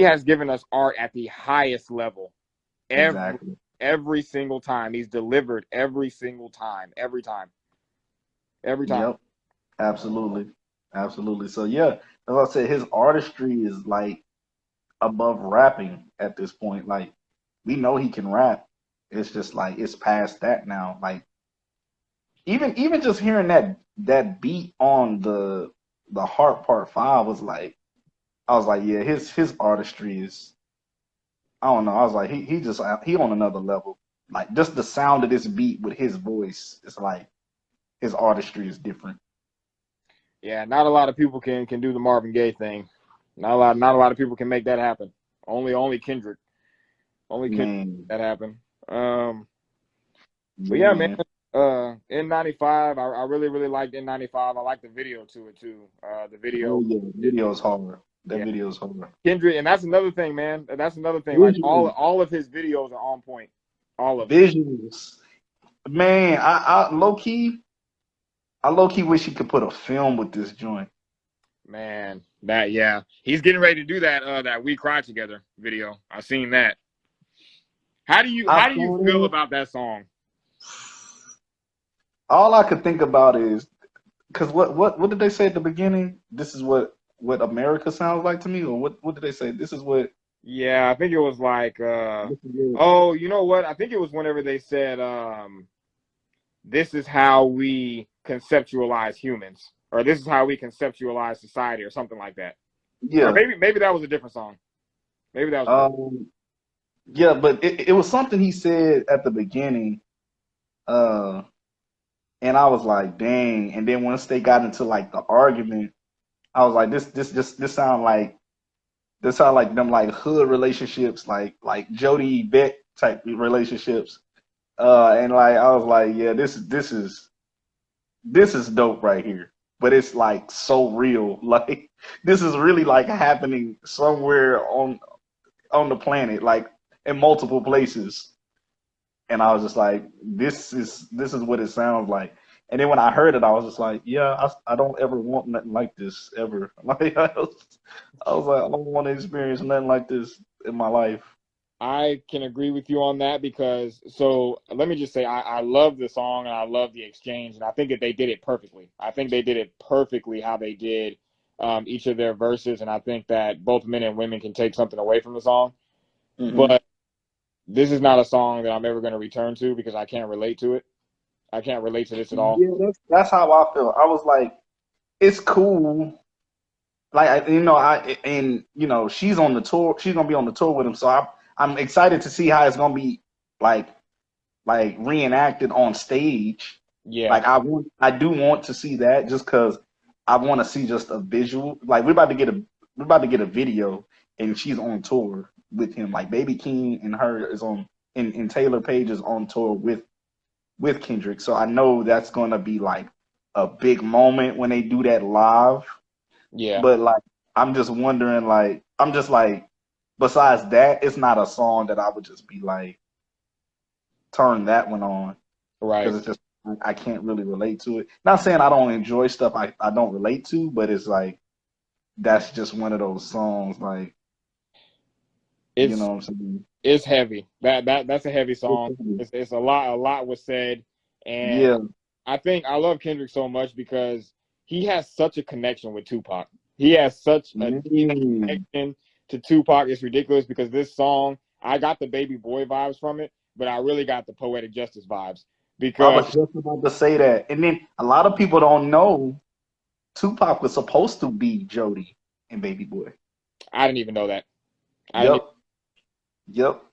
has given us art at the highest level Exactly. every single time. He's delivered every single time, every time. Yep. Absolutely. Absolutely. So yeah, as I said, his artistry is like above rapping at this point. Like we know he can rap. It's just like it's past that now. Like even just hearing that beat on the Heart Part 5 was like I was like, yeah, his artistry is I don't know. I was like he on another level. Like just the sound of this beat with his voice, it's like his artistry is different. Yeah, not a lot of people can do the Marvin Gaye thing. Not a lot of people can make that happen. Only Kendrick. Only Kendrick Man, that happen. Um, but yeah, yeah, man. man. N95. I really liked N95. I like the video to it too. The Oh video. yeah, the video's hard. That Yeah, video's hard. Kendrick, and that's another thing, man. That's another thing. Like Visuals, all of his videos are on point. All of them. visuals. Man, I low key wish he could put a film with this joint. Man, yeah. He's getting ready to do that We Cry Together video. I seen that. I How do you saw feel it. about that song? All I could think about is because what did they say at the beginning? This is what America sounds like to me, or what did they say? This is what Yeah, I think it was like this is what oh, you know what? I think it was whenever they said this is how we conceptualize humans, or this is how we conceptualize society, or something like that. Or yeah. maybe that was a different song. Maybe that was a different. Um yeah, but it was something he said at the beginning. Uh And I was like, dang. And then once they got into like the argument, I was like, this sound like them like hood relationships, like Jody Beck type relationships. And like I was like, yeah, this is dope right here. But it's like so real. Like this is really like happening somewhere on the planet, like in multiple places. And I was just like, this is what it sounds like. And then when I heard it, I was just like, yeah, I don't ever want nothing like this ever. Like I was like, I don't want to experience nothing like this in my life. I can agree with you on that because so let me just say I love the song and I love the exchange and I think that they did it perfectly. I think they did it perfectly how they did each of their verses and I think that both men and women can take something away from the song. Mm-hmm. But this is not a song that I'm ever going to return to because I can't relate to it. I can't relate to this at all. Yeah, that's how I feel. I was like, it's cool. Like she's on the tour. She's gonna be on the tour with him. So I'm excited to see how it's gonna be like reenacted on stage. Yeah, Like I do want to see that just because I want to see just a visual. Like we're about to get a video and she's on tour with him. Like Baby King and her is on and Taylor Page is on tour with Kendrick. So I know that's gonna be like a big moment when they do that live. yeah, But like I'm just wondering, like I'm just like besides that, it's not a song that I would just be like turn that one on right. because it's just I can't really relate to it. Not saying I don't enjoy stuff I don't relate to, but it's like that's just one of those songs like you It's know what I'm saying? it's heavy. That's a heavy song. It's a lot was said, and Yeah. I think I love Kendrick so much because he has such a connection with Tupac. He has such a deep Mm. connection to Tupac. It's ridiculous because this song I got the Baby Boy vibes from it, but I really got the Poetic Justice vibes I because was just about to say that. And then a lot of people don't know Tupac was supposed to be Jody and Baby Boy. I didn't even know that. I didn't. Yep. Yep.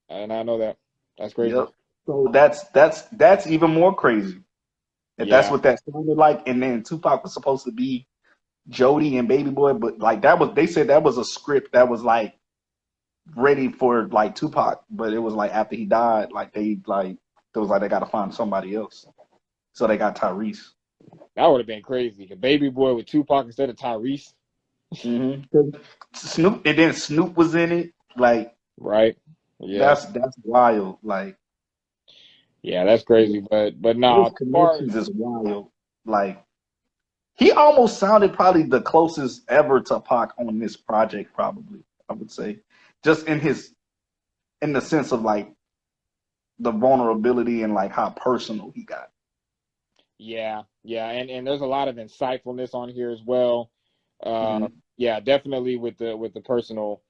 I did not know that. That's crazy. Yep. So that's even more crazy. If that's Yeah, what that sounded like, and then Tupac was supposed to be Jody and Baby Boy, but like that was they said that was a script that was like ready for like Tupac, but it was like after he died, like it was like they gotta find somebody else. So they got Tyrese. that would have been crazy. A Baby Boy with Tupac instead of Tyrese. Mm-hmm. Snoop and then Snoop was in it. Like Right. Yeah. that's wild. Like Yeah, that's crazy. But nah, his as far connections as is wild. Like he almost sounded probably the closest ever to Pac on this project, probably, I would say. Just in the sense of like the vulnerability and like how personal he got. yeah, and there's a lot of insightfulness on here as well. Mm-hmm. Yeah, definitely with the personal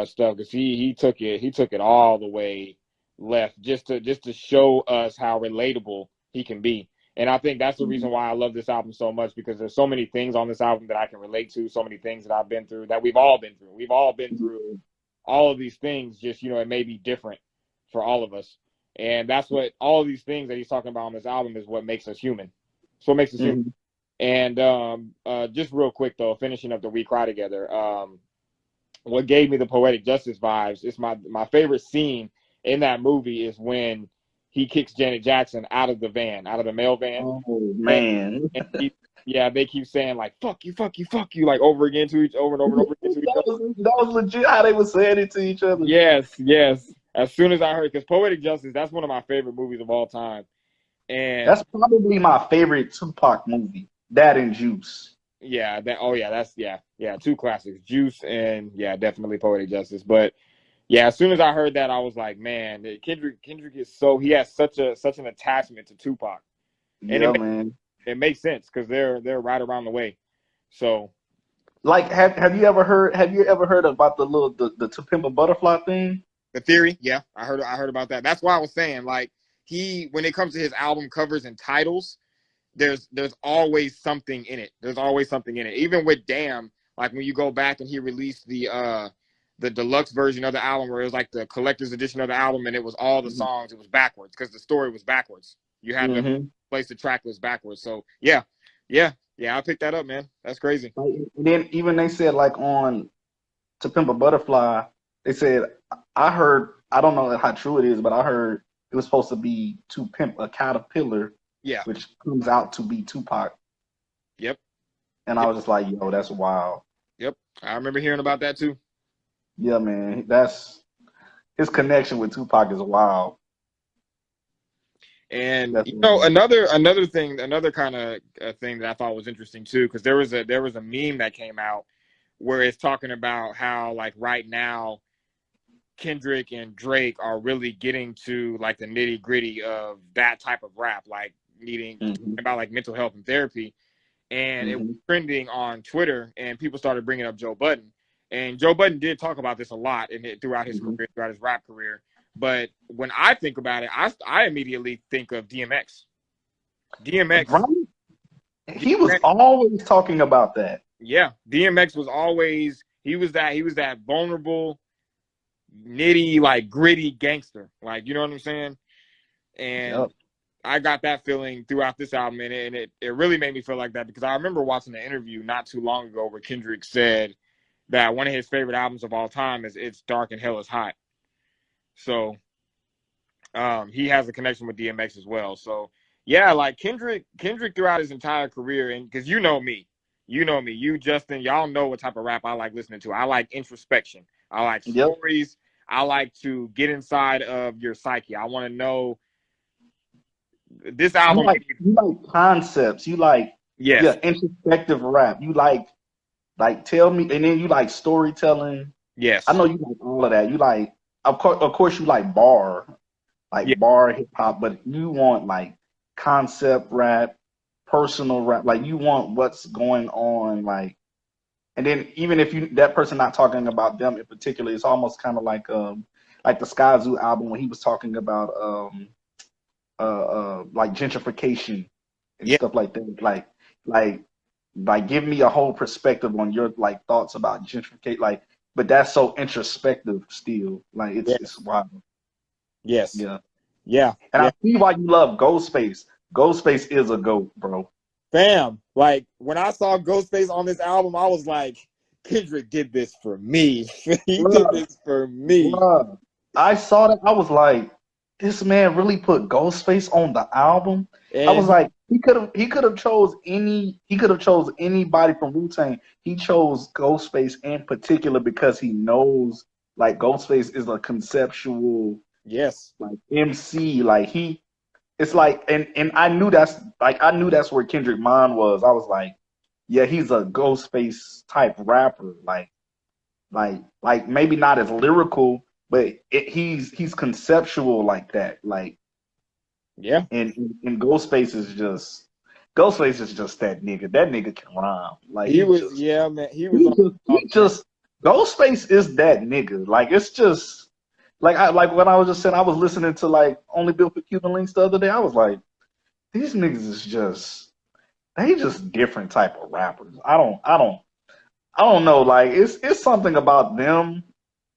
stuff because he took it all the way left just to show us how relatable he can be. And I think that's the Mm-hmm. reason why I love this album so much because there's so many things on this album that I can relate to, so many things that I've been through that we've all been through. We've all been through all of these things, just it may be different for all of us. And that's what all of these things that he's talking about on this album is what makes us human. So what makes us human. Mm-hmm. And just real quick though, finishing up the We Cry Together, what gave me the Poetic Justice vibes is my favorite scene in that movie is when he kicks Janet Jackson out of the van, out of the mail van. Oh And, man. yeah, they keep saying like fuck you, fuck you, fuck you, like over again to each over and over and over again to each other. That was legit how they were saying it to each other. Yes. As soon as I heard, because Poetic Justice, that's one of my favorite movies of all time. And That's probably my favorite Tupac movie. That and Juice. yeah, that's two classics, Juice and yeah, definitely Poetic Justice. But yeah, as soon as I heard that, I was like, man, Kendrick is he has such an attachment to Tupac, and Yeah, man. it makes sense because they're right around the way. So Like, have you ever heard about the To Pimp a Butterfly thing? the theory, yeah, I heard about that. That's why I was saying like when it comes to his album covers and titles, there's always something in it. There's always something in it. Even with Damn, like when you go back and he released the deluxe version of the album where it was like the collector's edition of the album and it was all the songs, it was backwards because the story was backwards. You had to Mm-hmm. place the track list backwards. So yeah, I picked that up, man. That's crazy. And then even they said like on To Pimp a Butterfly, they said I heard, I don't know how true it is, but I heard it was supposed to be To Pimp a Caterpillar, Yeah. which comes out to be Tupac. Yep. And I was just like, yo, that's wild. Yep. I remember hearing about that too. Yeah, man, that's his connection with Tupac is wild. And That's you know, another thing, another kind of thing that I thought was interesting too, because there was a meme that came out where it's talking about how like right now Kendrick and Drake are really getting to like the nitty gritty of that type of rap, like needing about like mental health and therapy. And it was trending on Twitter, and people started bringing up Joe Budden. And Joe Budden did talk about this a lot throughout his career, throughout his rap career. But when I think about it, I immediately think of DMX. DMX. Right? He was always talking about that. Yeah, DMX was always he was that vulnerable, nitty, like gritty gangster. Like, you know what I'm saying? And I got that feeling throughout this album, and it really made me feel like that because I remember watching an interview not too long ago where Kendrick said that one of his favorite albums of all time is It's Dark and Hell is Hot. So he has a connection with DMX as well. So yeah, like Kendrick throughout his entire career, and because you know me, you Justin, y'all know what type of rap I like listening to. I like introspection. I like stories. I like to get inside of your psyche. I want to know this album. You like concepts. You like introspective rap. You like tell me, and then you like storytelling. Yes, I know you like all of that. You like, of course, you like bar hip hop, but you want like concept rap, personal rap. Like you want what's going on, like, and then even if that person not talking about them in particular, it's almost kind of like the Sky Zoo album when he was talking about like gentrification and stuff like that. Like give me a whole perspective on your like thoughts about gentrification. Like, but that's so introspective still. Like it's wild. Yes. Yeah. And I see why you love Ghostface. Ghostface is a GOAT, bro. Fam, like when I saw Ghostface on this album, I was like, Kendrick did this for me. He did this for me. Bruh. I saw that. I was like, this man really put Ghostface on the album. And I was like, he could have chose anybody from Wu-Tang. He chose Ghostface in particular because he knows like Ghostface is a conceptual like MC. Like it's like and I knew that's where Kendrick mind was. I was like, yeah, he's a Ghostface type rapper. Like maybe not as lyrical, but he's conceptual like that. Like and Ghostface is just that nigga. That nigga can rhyme. Like he was Ghostface is that nigga. Like it's just like when I was just saying, I was listening to like Only Built for Cuban Links the other day. I was like, these niggas is just different type of rappers. I don't know. Like it's something about them,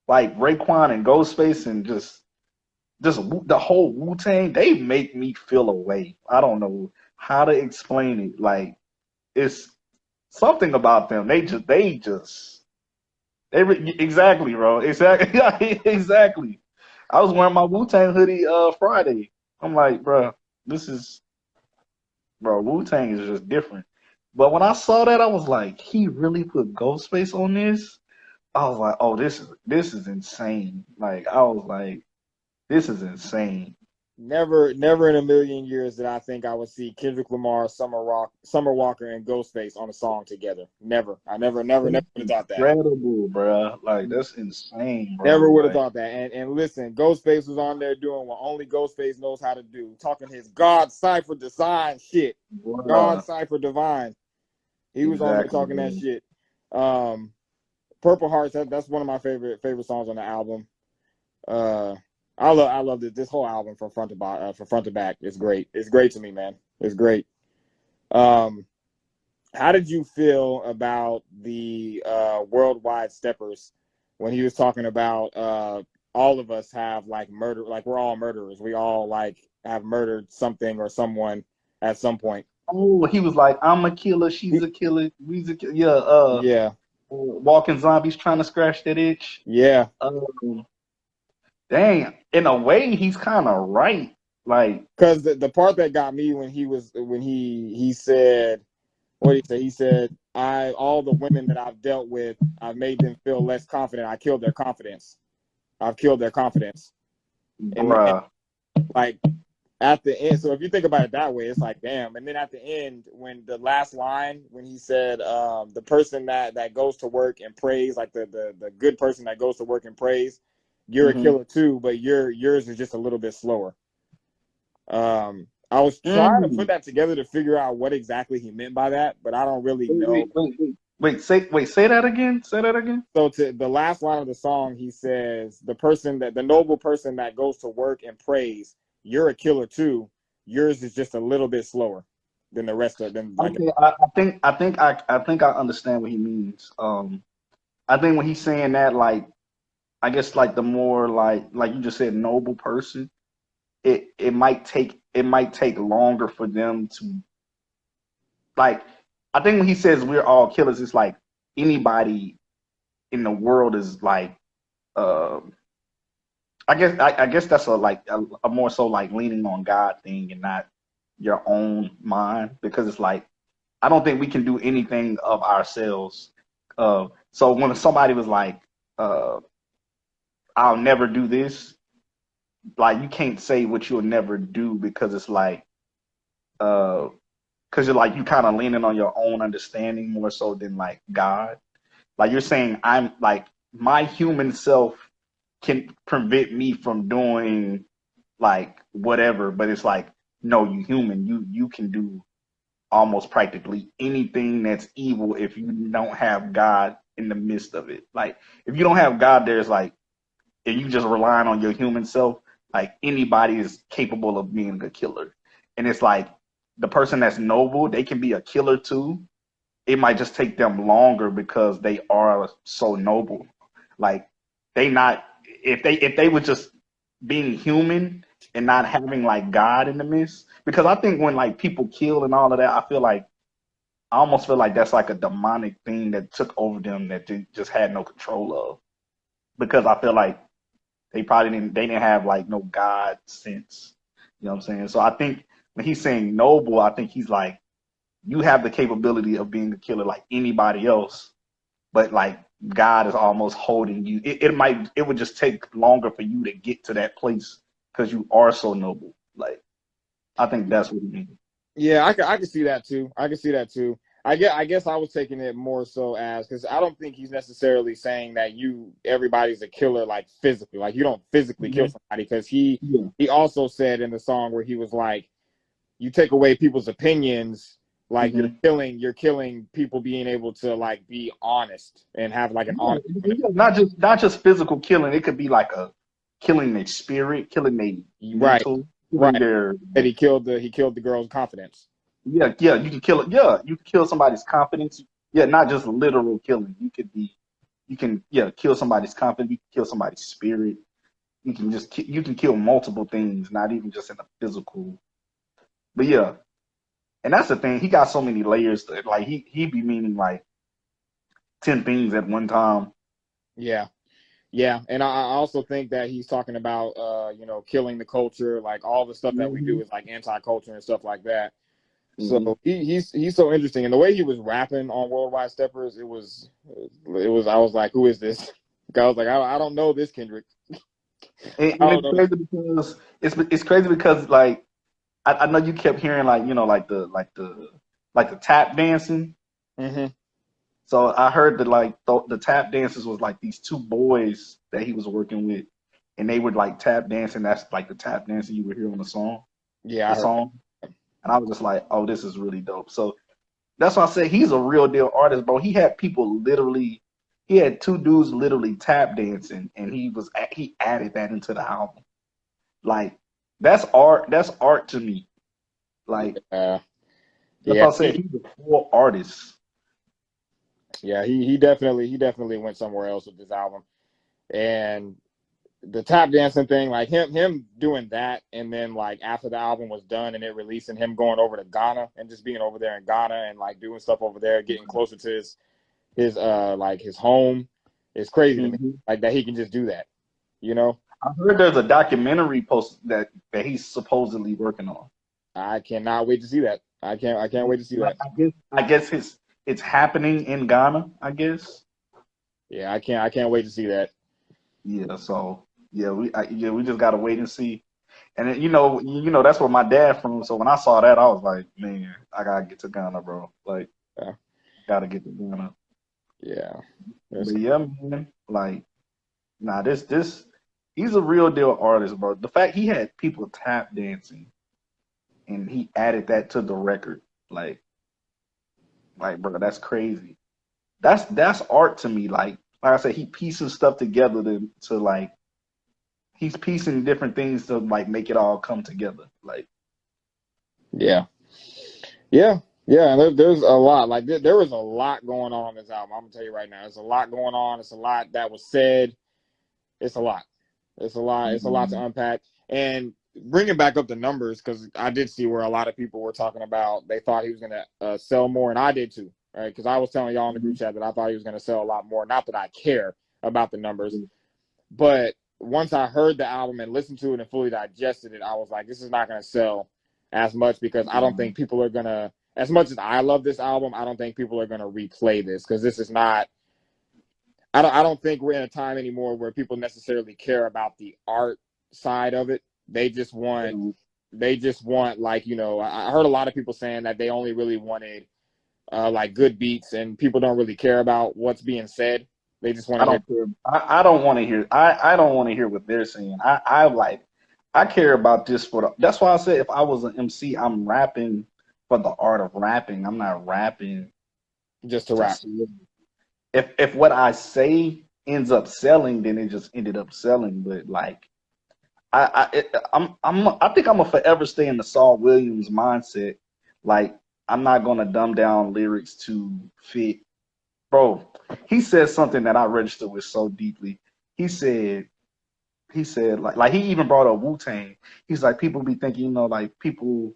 like Raekwon and Ghostface, and just the whole Wu-Tang. They make me feel a way. I don't know how to explain it. Like it's something about them. Exactly, bro. Exactly. Exactly. I was wearing my Wu-Tang hoodie Friday. I'm like, bro, Wu-Tang is just different. But when I saw that, I was like, he really put Ghostface on this. I was like, oh, this is insane. Like I was like, this is insane. Never in a million years did I think I would see Kendrick Lamar, Summer Walker, and Ghostface on a song together. Never. I never would have thought that. Incredible, bro. Like that's insane, bro. Never would have thought that. And listen, Ghostface was on there doing what only Ghostface knows how to do, talking his God Cypher design shit. Bruh. God Cypher divine. He was on there talking that shit. Purple Hearts. That's one of my favorite songs on the album. I love this whole album from front to back. It's great. It's great to me, man. It's great. How did you feel about the Worldwide Steppers when he was talking about all of us have like murder, like we're all murderers. We all like have murdered something or someone at some point. Oh, he was like, I'm a killer, she's a killer, we's a killer. Yeah, Yeah, walking zombies trying to scratch that itch. yeah. Um, dang, in a way, he's kind of right. Like, Because the part that got me when he said, what did he say? He said, I all the women that I've dealt with, I've made them feel less confident. I killed their confidence. I've killed their confidence. And then, bruh. like at the end, so if you think about it that way, it's like damn. And then at the end, when the last line, when he said, the person that goes to work and prays, like the good person that goes to work and prays, you're a killer too, but yours is just a little bit slower. I was trying to put that together to figure out what exactly he meant by that, but I don't really know. Say that again. Say that again. So to the last line of the song, he says, the noble person that goes to work and prays, you're a killer too. Yours is just a little bit slower than the rest of them. Okay, I think I understand what he means. I think when he's saying that, like, I guess like the more like you just said, noble person, it might take longer for them to like. I think when he says we're all killers, it's like anybody in the world is like. I guess that's a more so like leaning on God thing and not your own mind, because it's like I don't think we can do anything of ourselves. So when somebody was like, "I'll never do this," like you can't say what you'll never do, because it's like, because you're like you kind of leaning on your own understanding more so than like God. Like you're saying, I'm like my human self can prevent me from doing like whatever, but it's like no, you human, you can do almost practically anything that's evil if you don't have God in the midst of it. Like if you don't have God, there's like if you just relying on your human self, like anybody is capable of being a killer. And it's like the person that's noble, they can be a killer too. It might just take them longer because they are so noble. Like they not if they were just being human and not having like God in the midst. Because I think when like people kill and all of that, I almost feel like that's like a demonic thing that took over them that they just had no control of. Because I feel like they didn't have like no God sense. You know what I'm saying? So I think when he's saying noble, I think he's like you have the capability of being a killer like anybody else, but like God is almost holding you. It would just take longer for you to get to that place because you are so noble. Like I think that's what he means. Yeah, I can see that too. I can see that too. I guess I was taking it more so as because I don't think he's necessarily saying that everybody's a killer like physically, like you don't physically kill somebody, because he also said in the song where he was like, you take away people's opinions, like you're killing people being able to like be honest and have like an honest. Not just physical killing. It could be like a killing their spirit, killing their mental, killing their. That he killed the girl's confidence. Yeah, you can kill it. Yeah, you can kill somebody's confidence. Yeah, not just literal killing. You can kill somebody's confidence. You can kill somebody's spirit. You can kill multiple things, not even just in a physical. But yeah, and that's the thing. He got so many layers. Like he be meaning like 10 things at one time. Yeah. Yeah, and I also think that he's talking about, killing the culture, like all the stuff that we do is like anti-culture and stuff like that. So he's so interesting, and the way he was rapping on Worldwide Steppers, it was. I was like, who is this? I was like, I don't know this Kendrick. And it's crazy because like I know you kept hearing like the tap dancing. So I heard that like the tap dances was like these two boys that he was working with, and they would like tap dance, and that's like the tap dancing you would hear on the song. Yeah, song. And I was just like, oh, this is really dope. So that's why I said he's a real deal artist, bro. He had two dudes literally tap dancing, and he added that into the album. Like that's art. That's art to me. Like that's why I said he's a full artist. Yeah, he definitely went somewhere else with this album, and the tap dancing thing, like him doing that, and then like after the album was done and it released, and him going over to Ghana and just being over there in Ghana and like doing stuff over there, getting closer to his like his home, is crazy to me. Mm-hmm. Like that he can just do that, you know. I heard there's a documentary post that he's supposedly working on. I cannot wait to see that. I can't wait to see that. I guess it's happening in Ghana, I guess. Yeah, I can't wait to see that. Yeah, so yeah, we just gotta wait and see. And then, you know that's where my dad from. So when I saw that, I was like, man, I gotta get to Ghana, bro. Like, Yeah. gotta get to Ghana. Yeah. But yeah, man, like, nah, this he's a real deal artist, bro. The fact he had people tap dancing and he added that to the record, like, bro, that's crazy. That's art to me. Like I said, he pieces stuff together to like he's piecing different things to like make it all come together. Like, Yeah. Yeah. Yeah. There's a lot. Like there was a lot going on this album. I'm gonna tell you right now. There's a lot going on. It's a lot that was said. It's a lot. It's a lot. It's a lot to unpack. And bringing back up the numbers, because I did see where a lot of people were talking about they thought he was gonna sell more, and I did too. Right? Because I was telling y'all in the group chat that I thought he was gonna sell a lot more. Not that I care about the numbers, but once I heard the album and listened to it and fully digested it, I was like, this is not going to sell as much, because I don't think people are going to, as much as I love this album, I don't think people are going to replay this, because this is not, I don't think we're in a time anymore where people necessarily care about the art side of it. They just want like, you know, I heard a lot of people saying that they only really wanted like good beats, and people don't really care about what's being said. They just want to hear. I don't want to hear. I don't want to hear what they're saying. I care about this for the. That's why I said if I was an MC, I'm rapping for the art of rapping. I'm not rapping Just to rap. If what I say ends up selling, then it just ended up selling. But like I think I'm gonna forever stay in the Saul Williams mindset. Like, I'm not gonna dumb down lyrics to fit. Bro, he said something that I registered with so deeply. He said like he even brought up Wu-Tang. He's like, people be thinking, you know, like people,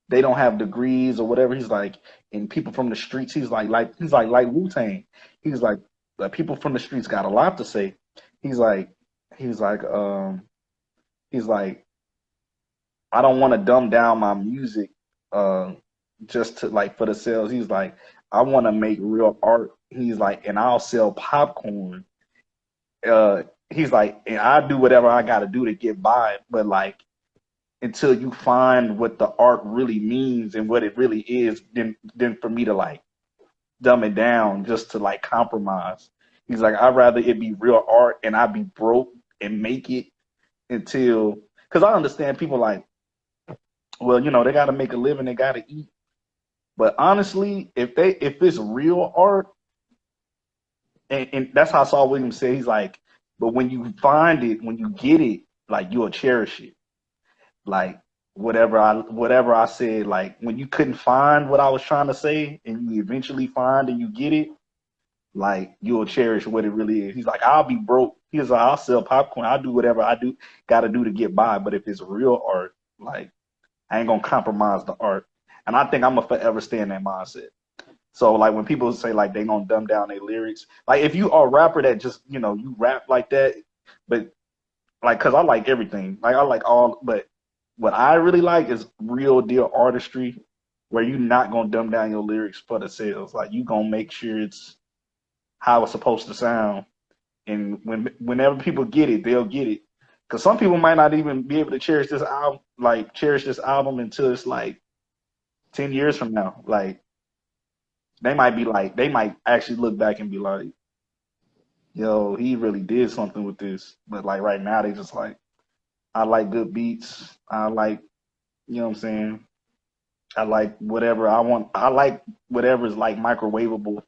they don't have degrees or whatever. He's like, and people from the streets, he's like Wu-Tang. He's like people from the streets got a lot to say. He's like he's like he's like I don't want to dumb down my music just to like for the sales. He's like, I want to make real art. He's like, and I'll sell popcorn. He's like, and I do whatever I got to do to get by. But like, until you find what the art really means and what it really is, then for me to like dumb it down just to like compromise. He's like, I'd rather it be real art and I be broke and make it until, because I understand people like, well, you know, they got to make a living, they got to eat. But honestly, if it's real art, and that's how Saul Williams said, he's like, but when you find it, when you get it, like you'll cherish it. Like whatever I said, like when you couldn't find what I was trying to say and you eventually find and you get it, like you'll cherish what it really is. He's like, I'll be broke. He's like, I'll sell popcorn. I'll do whatever I gotta do to get by. But if it's real art, like I ain't gonna compromise the art. And I think I'm gonna forever stay in that mindset. So like when people say like they gonna dumb down their lyrics, like if you are a rapper that just, you know, you rap like that, but like, cause I like everything. Like I like all, but what I really like is real deal artistry where you're not gonna dumb down your lyrics for the sales. Like you gonna make sure it's how it's supposed to sound. And whenever people get it, they'll get it. Cause some people might not even be able to cherish this album until it's like 10 years from now. Like they might actually look back and be like, yo, he really did something with this. But like right now they just like, I like good beats. I like, you know what I'm saying? I like whatever I want. I like whatever's like microwavable.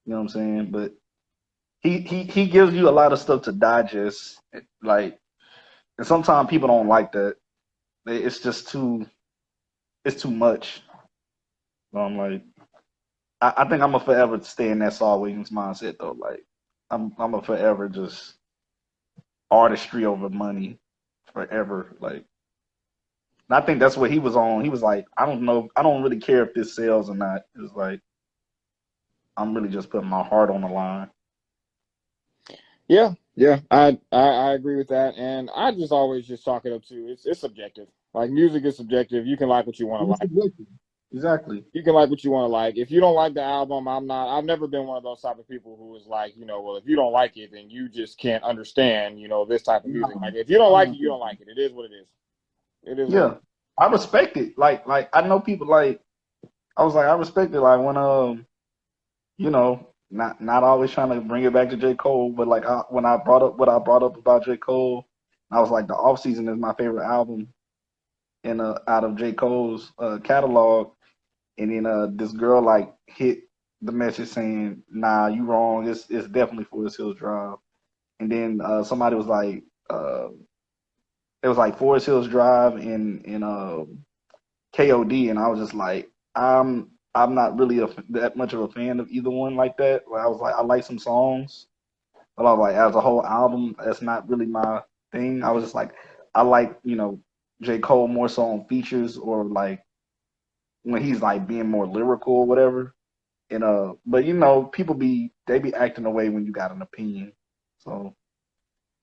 You know what I'm saying? But he gives you a lot of stuff to digest. Like, and sometimes people don't like that. It's just it's too much. So I'm like, I think I'm gonna forever stay in that Saul Williams mindset though. Like, I'm gonna forever just artistry over money forever. Like, and I think that's what he was on. He was like, I don't know, I don't really care if this sells or not. It's like I'm really just putting my heart on the line. Yeah, I agree with that, and I just always just chalk it up to it's subjective. Like music is subjective. You can like what you want to like. Exactly. You can like what you want to like. If you don't like the album, I'm not. I've never been one of those type of people who is like, well, if you don't like it, then you just can't understand, this type of music. Like if you don't like it, you don't like it. It is what it is. It is. Yeah, I respect it. Like I know people like I was like I respect it. Like when not always trying to bring it back to J. Cole, but like when I brought up what I brought up about J. Cole, I was like the Off Season is my favorite album in out of J. Cole's catalog, and then this girl like hit the message saying, "Nah, you wrong. It's definitely Forest Hills Drive." And then somebody was like, it was like Forest Hills Drive and KOD, and I was just like, I'm not really that much of a fan of either one like that. Like, I was like, I like some songs, but I was like, as a whole album, that's not really my thing. I was just like, I like J. Cole more so on features or like when he's like being more lyrical or whatever. And but people be acting away when you got an opinion. So,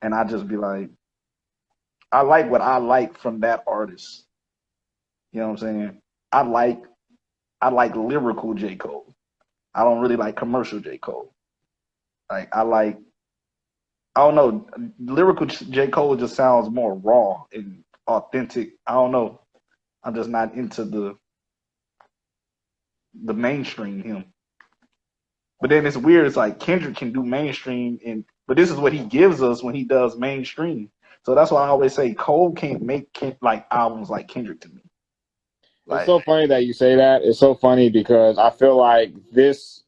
and I just be like, I like what I like from that artist. You know what I'm saying? I like I like lyrical J. Cole. I don't really like commercial J. Cole. Like I don't know, lyrical J. Cole just sounds more raw and authentic. I don't know. I'm just not into the mainstream him. But then it's weird. It's like Kendrick can do mainstream, but this is what he gives us when he does mainstream. So that's why I always say Cole can't make like albums like Kendrick to me. It's Like, so funny that you say that. It's so funny because I feel like this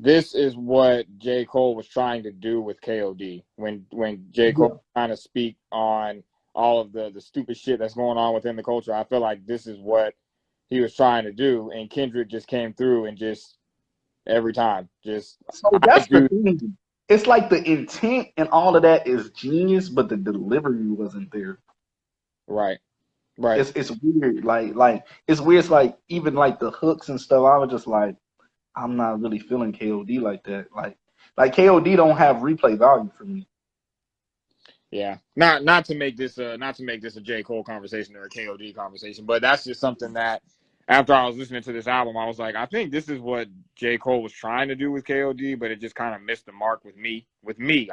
is what J. Cole was trying to do with KOD when J. Cole was trying to speak on all of the stupid shit that's going on within the culture. I feel like this is what he was trying to do, and Kendrick just came through and just every time just so that's the thing. It's like the intent and all of that is genius, but the delivery wasn't there. Right. It's weird. Like it's weird. It's like even like the hooks and stuff. I was just like, I'm not really feeling KOD like that. Like KOD don't have replay value for me. Yeah, not to make this a J. Cole conversation or a KOD conversation, but that's just something that after I was listening to this album, I was like, I think this is what J. Cole was trying to do with KOD, but it just kind of missed the mark with me.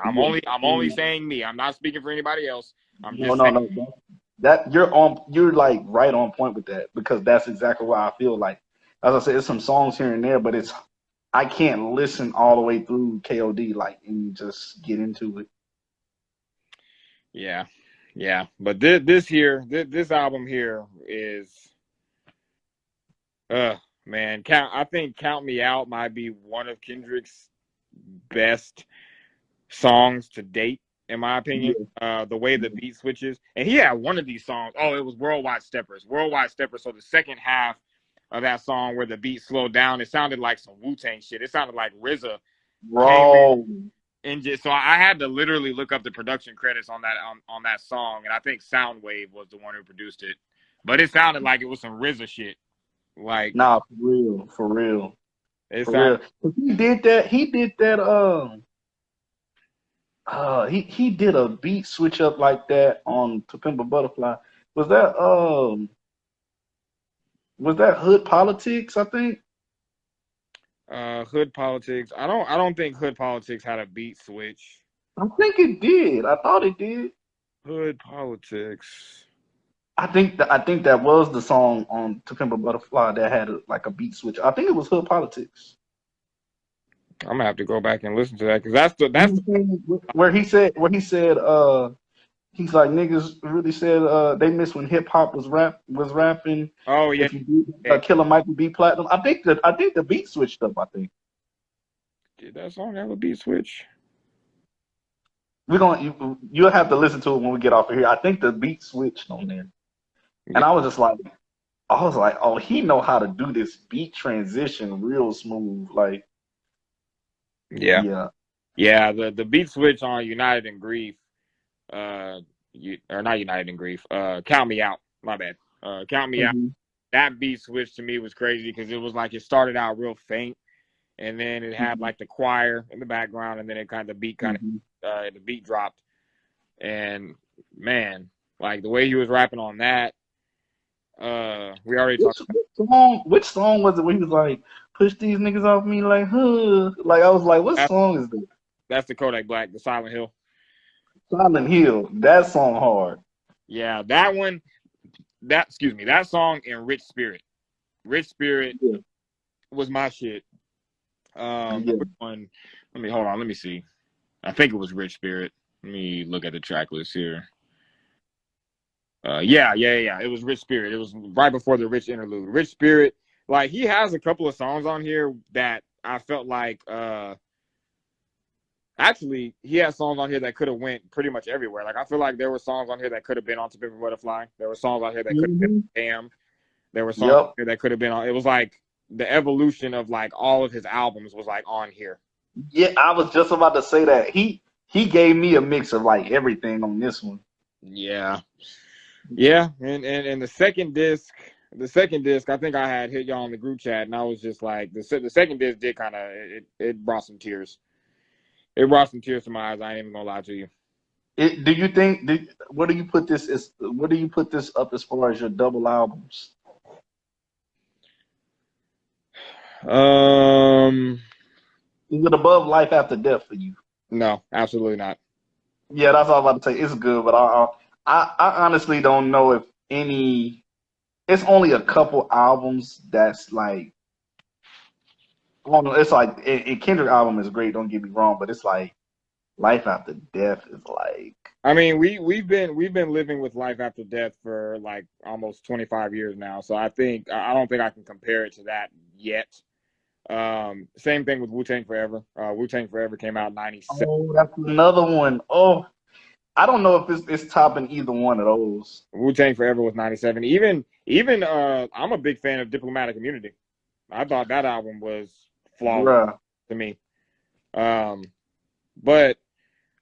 I'm only saying me. I'm not speaking for anybody else. I'm just saying. No. That you're like right on point with that because that's exactly what I feel like. As I said, there's some songs here and there, but I can't listen all the way through KOD like and just get into it. Yeah. But this album here is, man. I think "Count Me Out" might be one of Kendrick's best songs to date, in my opinion. The way the beat switches, and he had one of these songs. Oh, it was Worldwide Steppers. So the second half of that song, where the beat slowed down, it sounded like some Wu-Tang shit. It sounded like RZA came in and just. So I had to literally look up the production credits on that song, and I think Soundwave was the one who produced it. But it sounded like it was some RZA shit. Like, nah, for real. It sounded. He did that. He did that. He did a beat switch up like that on To Pimp a Butterfly. Was that Hood Politics? I think. Hood Politics. I don't think Hood Politics had a beat switch. I think it did. I thought it did. Hood Politics. I think that was the song on To Pimp a Butterfly that had like a beat switch. I think it was Hood Politics. I'm gonna have to go back and listen to that because that's where he said he's like niggas really said they missed when hip hop was rapping. Oh yeah, if you did Killer Michael B Platinum. I think the beat switched up. I think. Did that song have a beat switch? You'll have to listen to it when we get off of here. I think the beat switched on there, and I was like, oh, he know how to do this beat transition real smooth, like. Yeah. The beat switch on United in Grief not United in Grief. Count Me Out. My bad. Count Me Out. That beat switch to me was crazy because it was like it started out real faint, and then it had like the choir in the background, and then the beat the beat dropped, and man, like the way he was rapping on that. We already talked. Which song was it where he was like, "Push these niggas off me like, huh?" Like I was like, what song is that? That's the Kodak Black, the Silent Hill. Silent Hill. That song hard. Yeah, that one. That song and Rich Spirit. Rich Spirit was my shit. Which one? Hold on. Let me see. I think it was Rich Spirit. Let me look at the track list here. Yeah. It was Rich Spirit. It was right before the Rich interlude. Rich Spirit, like he has a couple of songs on here that I felt like actually he has songs on here that could have went pretty much everywhere. Like I feel like there were songs on here that could have been on To Pimp a Butterfly. There were songs on here that could have been Damn. There were songs on here that could have been on. It was like the evolution of like all of his albums was like on here. Yeah, I was just about to say that. He gave me a mix of like everything on this one. Yeah. Yeah. And the second disc, I think I had hit y'all in the group chat, and I was just like, the second disc did kind of it brought some tears. It brought some tears to my eyes. I ain't even gonna lie to you. Do you think? What do you put this up as far as your double albums? Is it above Life After Death for you? No, absolutely not. Yeah, that's all I'm about to say. It's good, but I honestly don't know if any. It's only a couple albums that's like. Well, it's like Kendrick album is great. Don't get me wrong, but it's like Life After Death is like. I mean, we've been living with Life After Death for like almost 25 years now, so I don't think I can compare it to that yet. Same thing with Wu-Tang Forever. Wu-Tang Forever came out in 97. Oh, that's another one. Oh, I don't know if it's topping either one of those. Wu-Tang Forever was 97. Even I'm a big fan of Diplomatic Immunity. I thought that album was flawless to me. But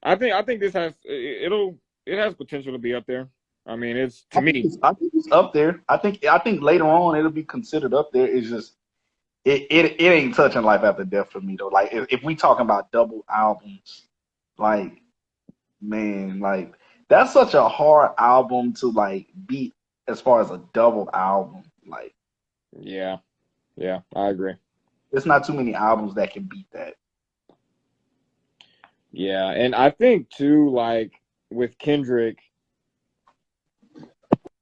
I think this has it has potential to be up there. I mean, I think it's up there. I think later on it'll be considered up there. It's just it ain't touching Life After Death for me though. Like if we talking about double albums, like man, like that's such a hard album to like beat as far as a double album. Like yeah, I agree. There's not too many albums that can beat that. Yeah, and I think too, like with Kendrick,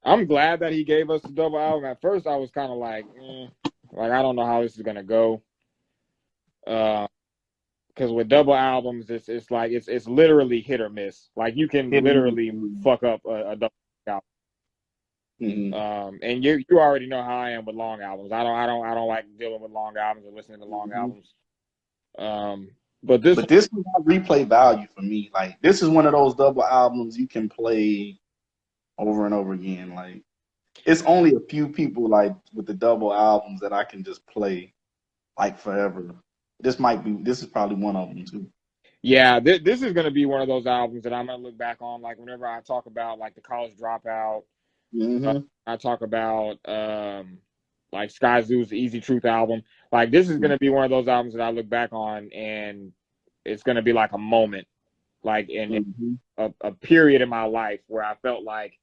I'm glad that he gave us the double album. At first, I was kind of like I don't know how this is gonna go, because with double albums, it's like it's literally hit or miss. Like you can literally fuck up a double album. Mm-hmm. And you already know how I am with long albums. I don't like dealing with long albums or listening to long albums. But this is not replay value for me. Like this is one of those double albums you can play over and over again. Like it's only a few people like with the double albums that I can just play like forever. This is probably one of them too. Yeah, this is gonna be one of those albums that I'm gonna look back on. Like whenever I talk about like the College Dropout, I talk about like Sky Zoo's Easy Truth album. Like this is gonna be one of those albums that I look back on, and it's gonna be like a moment, like in a period in my life where I felt like,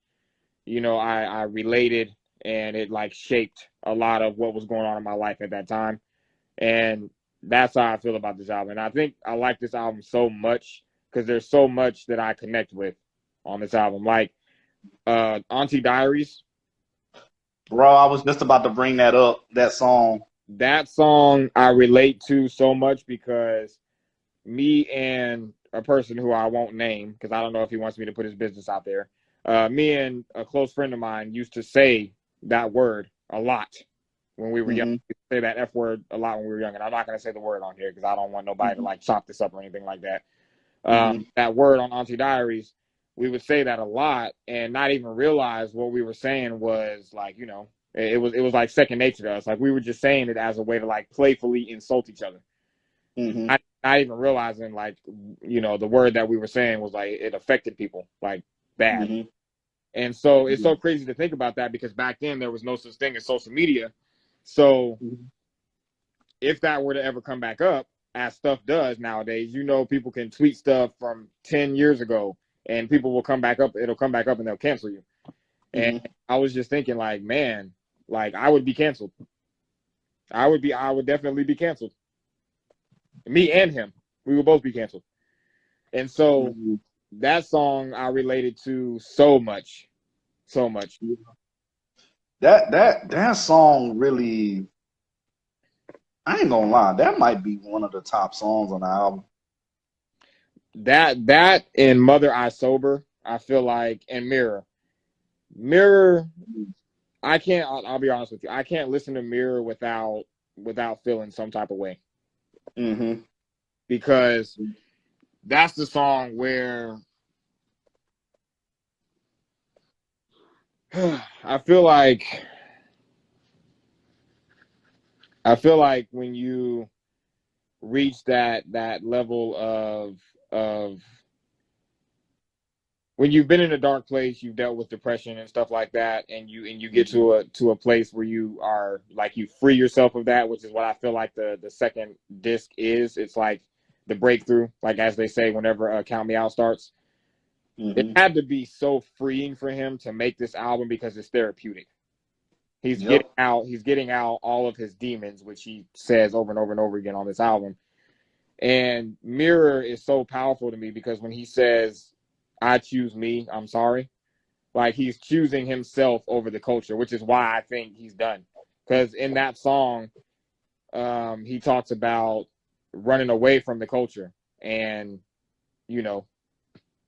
I related, and it like shaped a lot of what was going on in my life at that time, and that's how I feel about this album. And I think I like this album so much because there's so much that I connect with on this album, like Auntie Diaries. Bro, I was just about to bring that up. That song I relate to so much because me and a person who I won't name because I don't know if he wants me to put his business out there. Me and a close friend of mine used to say that word a lot when we were young. We say that F word a lot when we were young, and I'm not going to say the word on here because I don't want nobody to like chop this up or anything like that. That word on Auntie Diaries, we would say that a lot and not even realize what we were saying was like, it was like second nature to us. Like we were just saying it as a way to like playfully insult each other. Not not even realizing, like, you know, the word that we were saying was like it affected people like bad. Mm-hmm. And so it's so crazy to think about that, because back then there was no such thing as social media. So if that were to ever come back up, as stuff does nowadays, you know, people can tweet stuff from 10 years ago and people will come back up. It'll come back up and they'll cancel you. And I was just thinking, like, man, like, I would be canceled. I would definitely be canceled. Me and him, we would both be canceled. And so that song I related to so much. That song really, I ain't gonna lie, that might be one of the top songs on the album. That and Mother I Sober, I feel like, and Mirror, I'll be honest with you, I can't listen to Mirror without feeling some type of way. Because that's the song where I feel like when you reach that level of when you've been in a dark place, you've dealt with depression and stuff like that, and you get to a place where you are like, you free yourself of that, which is what I feel like the second disc is. It's like the breakthrough, like, as they say whenever Count Me Out starts. It had to be so freeing for him to make this album, because it's therapeutic. He's getting out all of his demons, which he says over and over and over again on this album. And Mirror is so powerful to me, because when he says, I choose me, I'm sorry, like, he's choosing himself over the culture, which is why I think he's done. Because in that song, he talks about running away from the culture and, you know,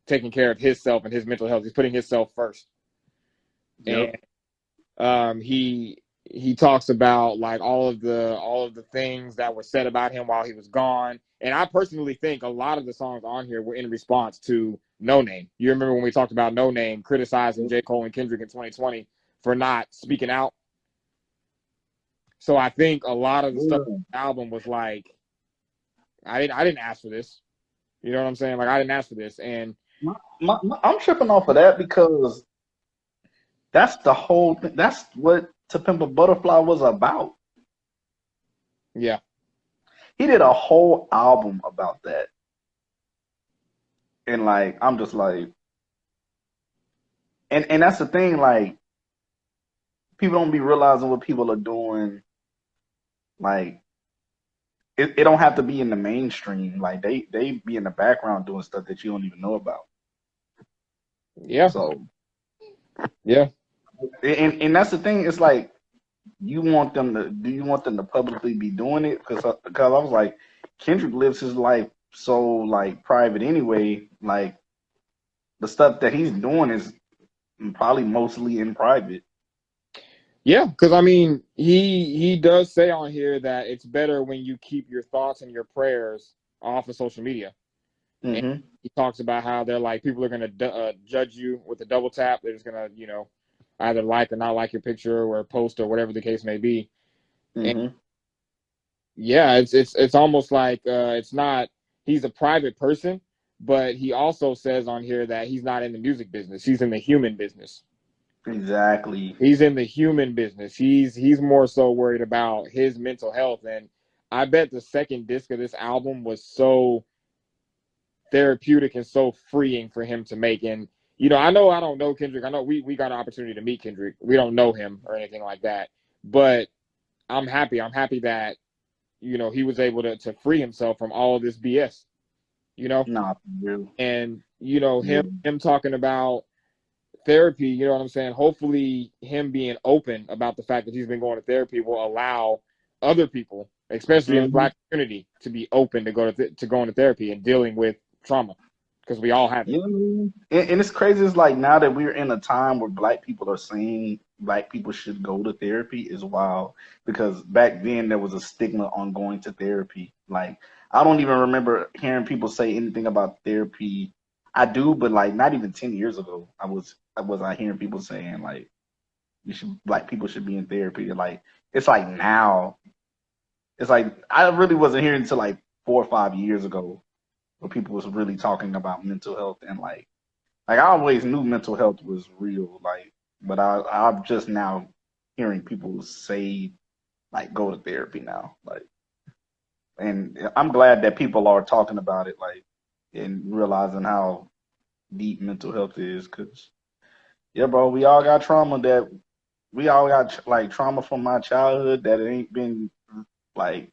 taking care of himself and his mental health. He's putting himself first. And he talks about, like, all of the things that were said about him while he was gone. And I personally think a lot of the songs on here were in response to No Name. You remember when we talked about No Name criticizing J. Cole and Kendrick in 2020 for not speaking out? So I think a lot of the stuff on the album was like, I didn't ask for this. You know what I'm saying? Like, I didn't ask for this. And I'm tripping off of that, because that's the whole thing. That's what To Pimp a Butterfly was about. Yeah. He did a whole album about that. And, like, I'm just like, and that's the thing, like, people don't be realizing what people are doing. Like, it don't have to be in the mainstream. Like, they be in the background doing stuff that you don't even know about. Yeah. So, yeah. And that's the thing. It's like, do you want them to publicly be doing it? Because I was like, Kendrick lives his life so, like, private anyway. Like, the stuff that he's doing is probably mostly in private. Yeah, because I mean, he does say on here that it's better when you keep your thoughts and your prayers off of social media. And he talks about how they're like, people are going to judge you with a double tap. They're just going to, you know, either like or not like your picture or post or whatever the case may be. And yeah, it's almost like it's not, he's a private person, but he also says on here that he's not in the music business. He's in the human business. Exactly. He's in the human business. He's more so worried about his mental health. And I bet the second disc of this album was so therapeutic and so freeing for him to make. And, you know I don't know Kendrick. I know we got an opportunity to meet Kendrick. We don't know him or anything like that. But I'm happy that, you know, he was able to free himself from all of this BS. You know? Nah, and, you know, him talking about therapy, you know what I'm saying? Hopefully him being open about the fact that he's been going to therapy will allow other people, especially in the Black community, to be open to going to therapy and dealing with trauma, because we all have it. And it's crazy. It's like, now that we're in a time where Black people are saying Black people should go to therapy is wild, because back then there was a stigma on going to therapy. Like, I don't even remember hearing people say anything about therapy. I do, but, like, not even 10 years ago, I was hearing people saying, like, Black people should be in therapy. Like, it's like now, it's like, I really wasn't hearing until like 4 or 5 years ago, where people was really talking about mental health and I always knew mental health was real, but I'm just now hearing people say go to therapy now, and I'm glad that people are talking about it, and realizing how deep mental health is, cause yeah, bro, we all got trauma that we all got trauma from my childhood that it ain't been like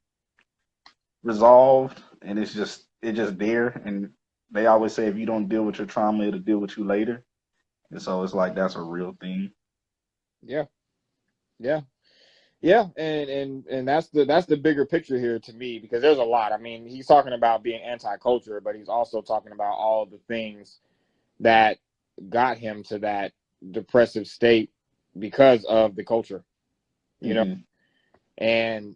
resolved, and it's just there, and they always say if you don't deal with your trauma, it'll deal with you later. And so it's that's a real thing. Yeah, yeah, yeah, and that's the bigger picture here to me, because there's a lot. I mean, he's talking about being anti-culture, but he's also talking about all the things that got him to that depressive state because of the culture, you know. And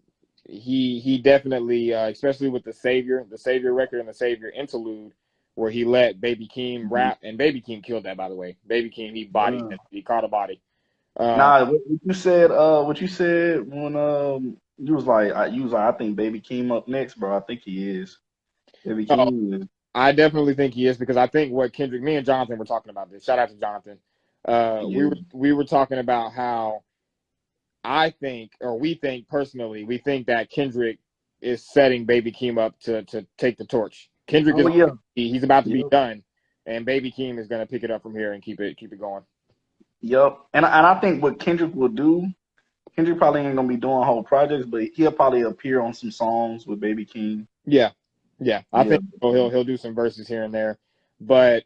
he definitely, especially with the Savior record and the Savior interlude, where he let Baby Keem rap, and Baby Keem killed that, by the way. Baby Keem, he caught a body. Nah, what you said when you was I think Baby Keem up next, bro. I think he is. Baby Keem is. I definitely think he is, because I think what Kendrick, me and Jonathan were talking about this. Shout out to Jonathan. We were talking about how we think personally, we think that Kendrick is setting Baby Keem up to take the torch. Kendrick he's about to be done, and Baby Keem is going to pick it up from here and keep it going. Yep, and I think what Kendrick will do, Kendrick probably ain't gonna be doing whole projects, but he'll probably appear on some songs with Baby Keem. Yeah. I think he'll do some verses here and there, but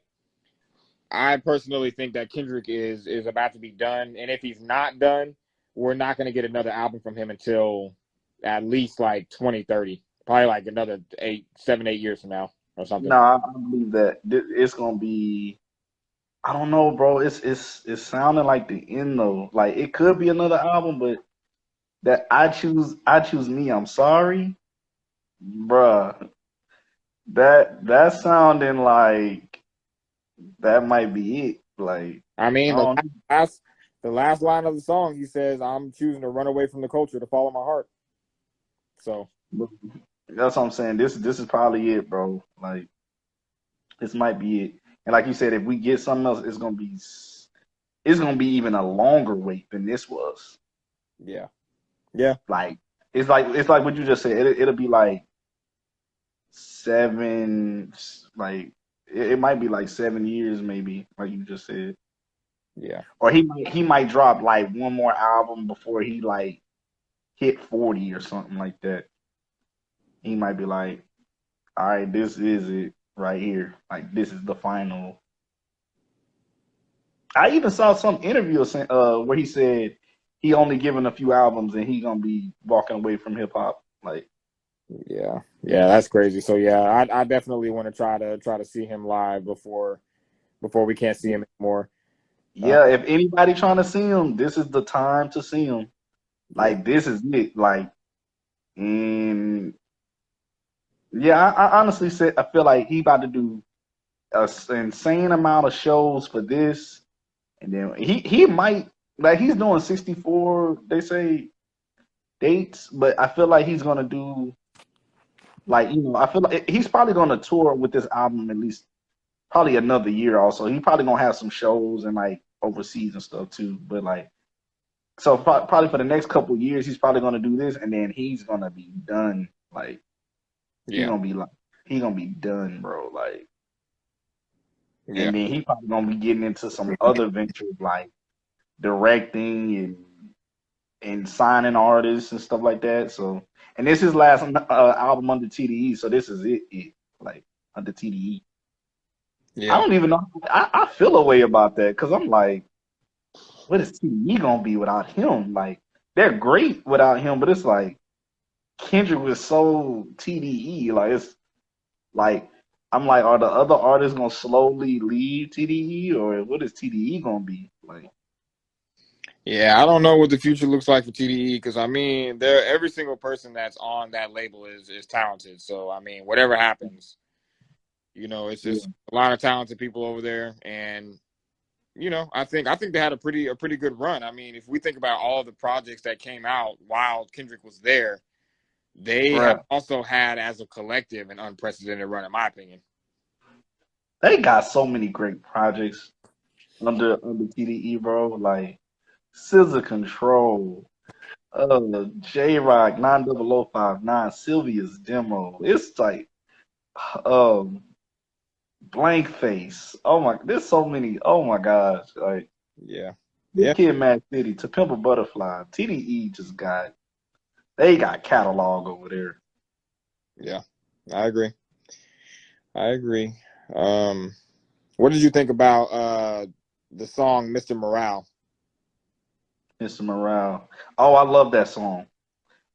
I personally think that Kendrick is about to be done, and if he's not done, we're not going to get another album from him until at least 2030, probably another 7, 8 years from now or something. No, I believe that it's gonna be. I don't know, bro. It's sounding like the end though. It could be another album, but that I choose me. I'm sorry, bruh. That sounding like that might be it. I mean, the last line of the song, he says, "I'm choosing to run away from the culture to follow my heart." So that's what I'm saying. This is probably it, bro. This might be it. And like you said, if we get something else, it's gonna be even a longer wait than this was. Yeah. It's like what you just said. It'll be 7, it might be 7 years, maybe, like you just said. Yeah. Or he might drop one more album before he hit 40 or something like that. He might be all right, this is it right here. This is the final. I even saw some interview where he said he only given a few albums and he gonna be walking away from hip hop. Yeah, that's crazy. So yeah, I definitely want to try to see him live before we can't see him anymore. Yeah, if anybody trying to see him, this is the time to see him. This is it. And yeah, I honestly said I feel like he about to do an insane amount of shows for this, and then he might he's doing 64. They say dates, but I feel like he's gonna do I feel like he's probably gonna tour with this album at least probably another year. Also, he probably gonna have some shows and overseas and stuff too. But so probably for the next couple years, he's probably gonna do this, and then he's gonna be done. He's gonna be done, bro. And then he probably gonna be getting into some other ventures directing and signing artists and stuff like that. So, and this is his last album under TDE, so this is it under TDE. Yeah. I don't even know. I feel a way about that because I'm what is TDE gonna be without him? They're great without him, but it's Kendrick was so TDE. It's I'm are the other artists gonna slowly leave TDE, or what is TDE gonna be Yeah, I don't know what the future looks like for TDE, because I mean, every single person that's on that label is talented. So I mean, whatever happens, it's just a lot of talented people over there, and I think they had a pretty good run. I mean, if we think about all the projects that came out while Kendrick was there, they have Bruh. also had, as a collective, an unprecedented run, in my opinion. They got so many great projects under TDE, bro. Like Scissor Control, J Rock, 90059, Sylvia's demo. It's like um Blank Face. Oh my, there's so many. Oh my gosh. Like Yeah. Big Yeah. Kid Mad City, To Pimp a Butterfly, TDE they got catalog over there. Yeah. I agree. I agree. What did you think about the song Mr. Morale? Mr. Morale. Oh, I love that song.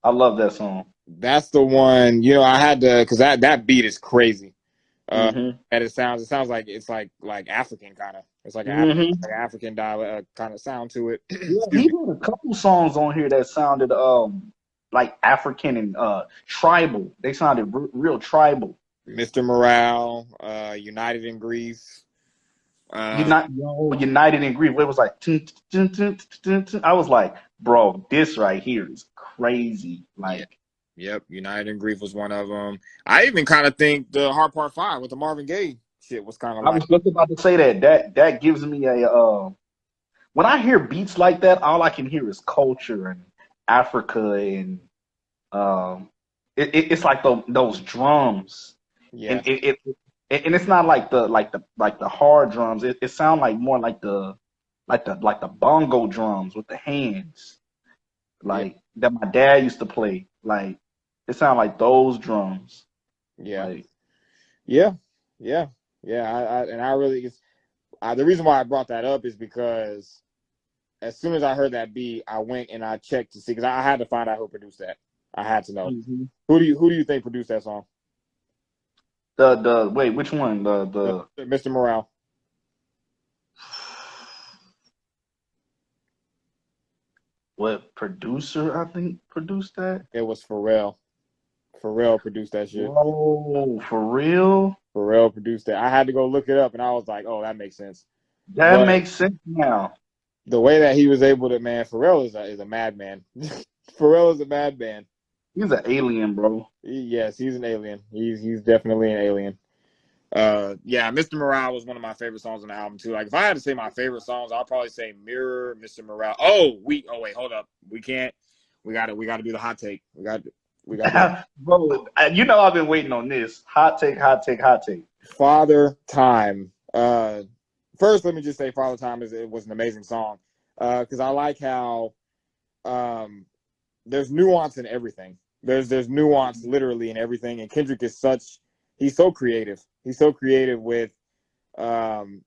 I love that song. That's the one, I had to, because that beat is crazy. Hmm And it sounds like it's like African kind of. It's like hmm like African dialect kind of sound to it. Yeah, Excuse he me. had a couple songs on here that sounded like African and tribal. They sounded real tribal. Mr. Morale, United in Grief. United in Grief. It was like tun, tun, tun, tun, tun, tun. I was like, bro, this right here is crazy. Yeah. Like Yep. United in Grief was one of them. I even kind of think the Hard Part 5 with the Marvin Gaye shit was kind of I like, was just about to say that gives me a when I hear beats like that, all I can hear is culture and Africa and um it's like those drums yeah, and and it's not like the hard drums. It sounds like more like the bongo drums with the hands, yeah, like that my dad used to play. Like it sounds like those drums. yeah, Like yeah, yeah, yeah. I really, the reason why I brought that up is because as soon as I heard that beat, I went and I checked to see, because I had to find out who produced that. I had to know. mhm. Who do you think produced that song? The wait, which one? The Mr. Morale. what producer I think produced that? It was Pharrell. Pharrell produced that shit. Whoa, for real? Pharrell produced that. I had to go look it up, and I was like, oh, that makes sense. That But makes sense now. the way that he was able to, man, Pharrell is a madman. Pharrell is a madman. He's an alien, bro. Yes, he's an alien. He's definitely an alien. Yeah, Mr. Morale was one of my favorite songs on the album too. Like if I had to say my favorite songs, I'll probably say Mirror, Mr. Morale. Oh wait, hold up. We can't. We gotta do the hot take. We gotta do Bro, you know I've been waiting on this. Hot take, hot take, hot take. Father Time. First, let me just say Father Time it was an amazing song. Because I like how um there's nuance in everything. There's nuance literally in everything, and Kendrick is he's so creative. He's so creative with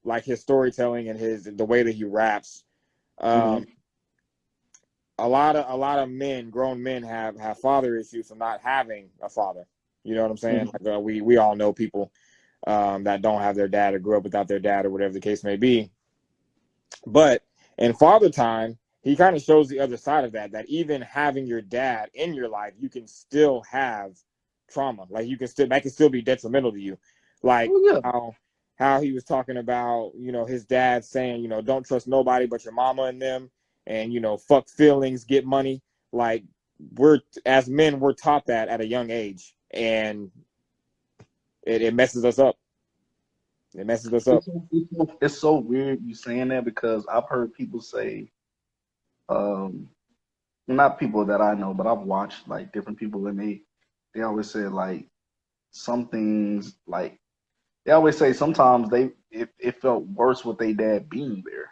like his storytelling and the way that he raps. Mhm. Um, a lot of men, grown men, have father issues from not having a father. You know what I'm saying? Mhm. Like we all know people that don't have their dad or grew up without their dad or whatever the case may be. But in Father Time, he kind of shows the other side of that even having your dad in your life, you can still have trauma. Like that can still be detrimental to you. Like Oh yeah. how he was talking about, his dad saying, don't trust nobody but your mama and them, and fuck feelings, get money. Like as men, we're taught that at a young age, and it messes us up. It messes us up. It's so weird you saying that because I've heard people say, um, not people that I know, but I've watched like different people and they always say like some things like they always say sometimes it felt worse with their dad being there.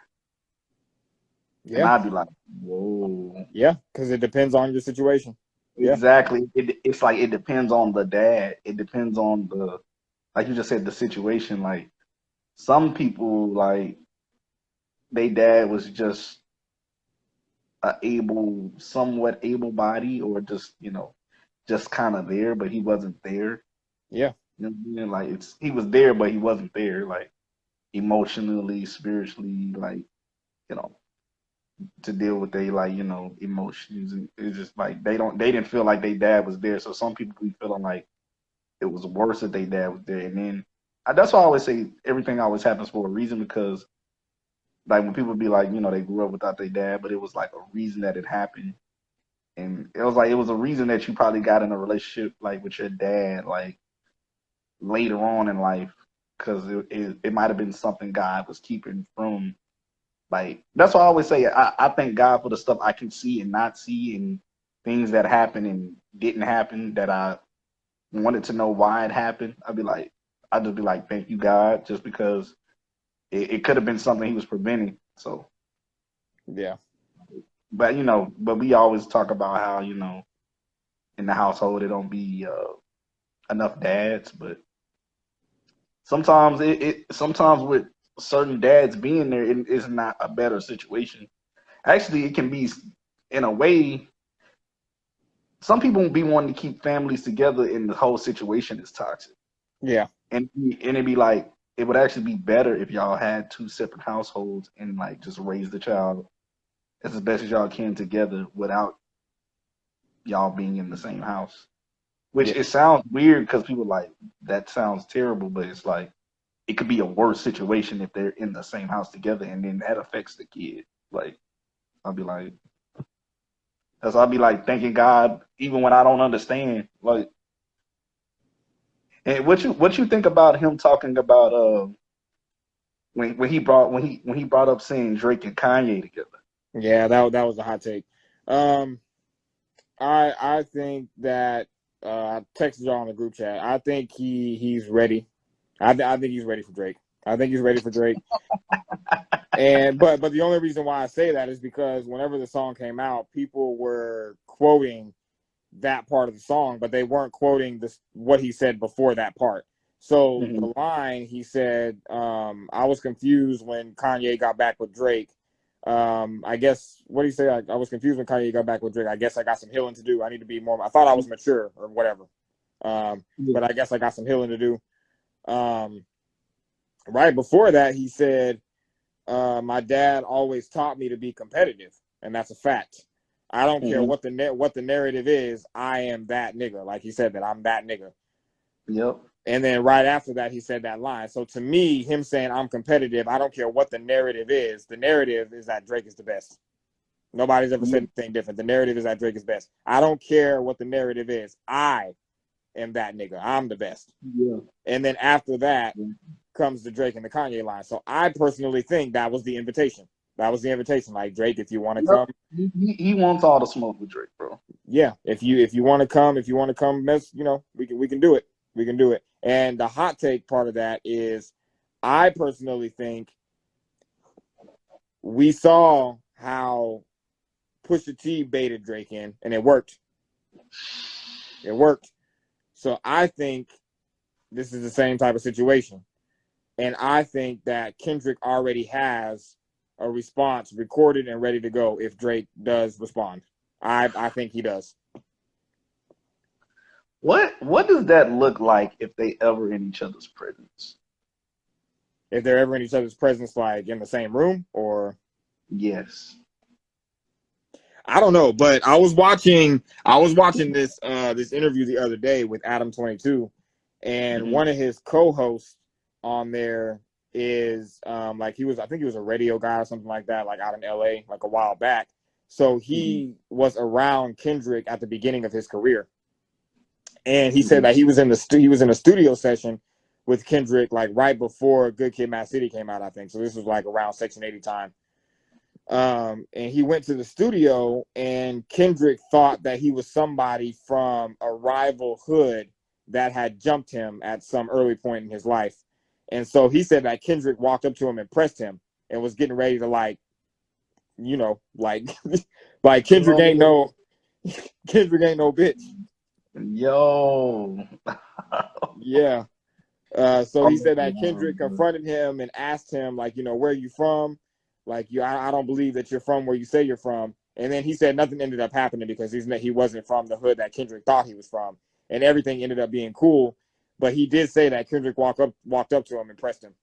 And Yeah, I'd be like, whoa. yeah, because it depends on your situation. Yeah, Exactly. It's like it depends on the dad. It depends on like you just said, the situation. Like some people, like they dad was just somewhat able body, or just just kind of there, but he wasn't there. yeah, You know what I mean? Like he was there, but he wasn't there. Like emotionally, spiritually, like you know, to deal with they like emotions. And it's just like they didn't feel like their dad was there. So some people be feeling like it was worse that their dad was there. And then that's why I always say everything always happens for a reason, because like when people be like, they grew up without their dad, but it was like a reason that it happened. And it was like it was a reason that you probably got in a relationship like with your dad like later on in life because it might have been something God was keeping from like that's why I always say I thank God for the stuff I can see and not see and things that happened and didn't happen that I wanted to know why it happened. I'd just be like, thank you, God, just because it could have been something he was preventing. So Yeah. but but we always talk about how, in the household it don't be enough dads, but sometimes sometimes with certain dads being there, it is not a better situation. Actually, it can be in a way. Some people won't be wanting to keep families together, and the whole situation is toxic. Yeah. And it'd be like it would actually be better if y'all had two separate households and like just raise the child as best as y'all can together without y'all being in the same house. Which Yeah. it sounds weird because people like that sounds terrible, but it's like it could be a worse situation if they're in the same house together and then that affects the kid. Like I'll be like that's I'll be like thanking God even when I don't understand. Like and what you think about him talking about when he brought up seeing Drake and Kanye together? Yeah, that was a hot take. I think that I texted y'all in the group chat. I think he's ready. I think he's ready for Drake. I think he's ready for Drake. And but the only reason why I say that is because whenever the song came out, people were quoting that part of the song, but they weren't quoting what he said before that part. So the line he said, I was confused when Kanye got back with Drake. I guess what did he say? I was confused when Kanye got back with Drake. I guess I got some healing to do. I need to be more. I thought I was mature or whatever. But I guess I got some healing to do. Right before that, he said, my dad always taught me to be competitive, and that's a fact. I don't care what the narrative is. I am that nigga. Like he said that I'm that nigga. Yep. And then right after that, he said that line. So to me, him saying I'm competitive, I don't care what the narrative is. The narrative is that Drake is the best. Nobody's ever said anything different. The narrative is that Drake is best. I don't care what the narrative is. I am that nigga. I'm the best. Yeah. And then after that comes the Drake and the Kanye line. So I personally think that was the invitation. That was the invitation. Like, Drake, if you want to come. He wants all the smoke with Drake, bro. Yeah. If you want to come, we can do it. We can do it. And the hot take part of that is I personally think we saw how Pusha T baited Drake in, and it worked. It worked. So I think this is the same type of situation. And I think that Kendrick already has a response recorded and ready to go if Drake does respond. I think he does. What does that look like if they ever in each other's presence? If they're ever in each other's presence, like in the same room, or yes, I don't know. But I was watching this this interview the other day with Adam 22, and one of his co-hosts on there is I think he was a radio guy or something like that, like out in LA, like a while back. So he was around Kendrick at the beginning of his career. And he said that he was in a studio session with Kendrick like right before Good Kid, Mad City came out, I think. So this was like around Section 80 time. And he went to the studio, and Kendrick thought that he was somebody from a rival hood that had jumped him at some early point in his life. And so he said that Kendrick walked up to him and pressed him and was getting ready to like Kendrick ain't no bitch. Yo. Yeah. So he said that Kendrick confronted him and asked him, like, where are you from? Like, I don't believe that you're from where you say you're from. And then he said nothing ended up happening because he wasn't from the hood that Kendrick thought he was from. And everything ended up being cool. But he did say that Kendrick walked up to him and pressed him.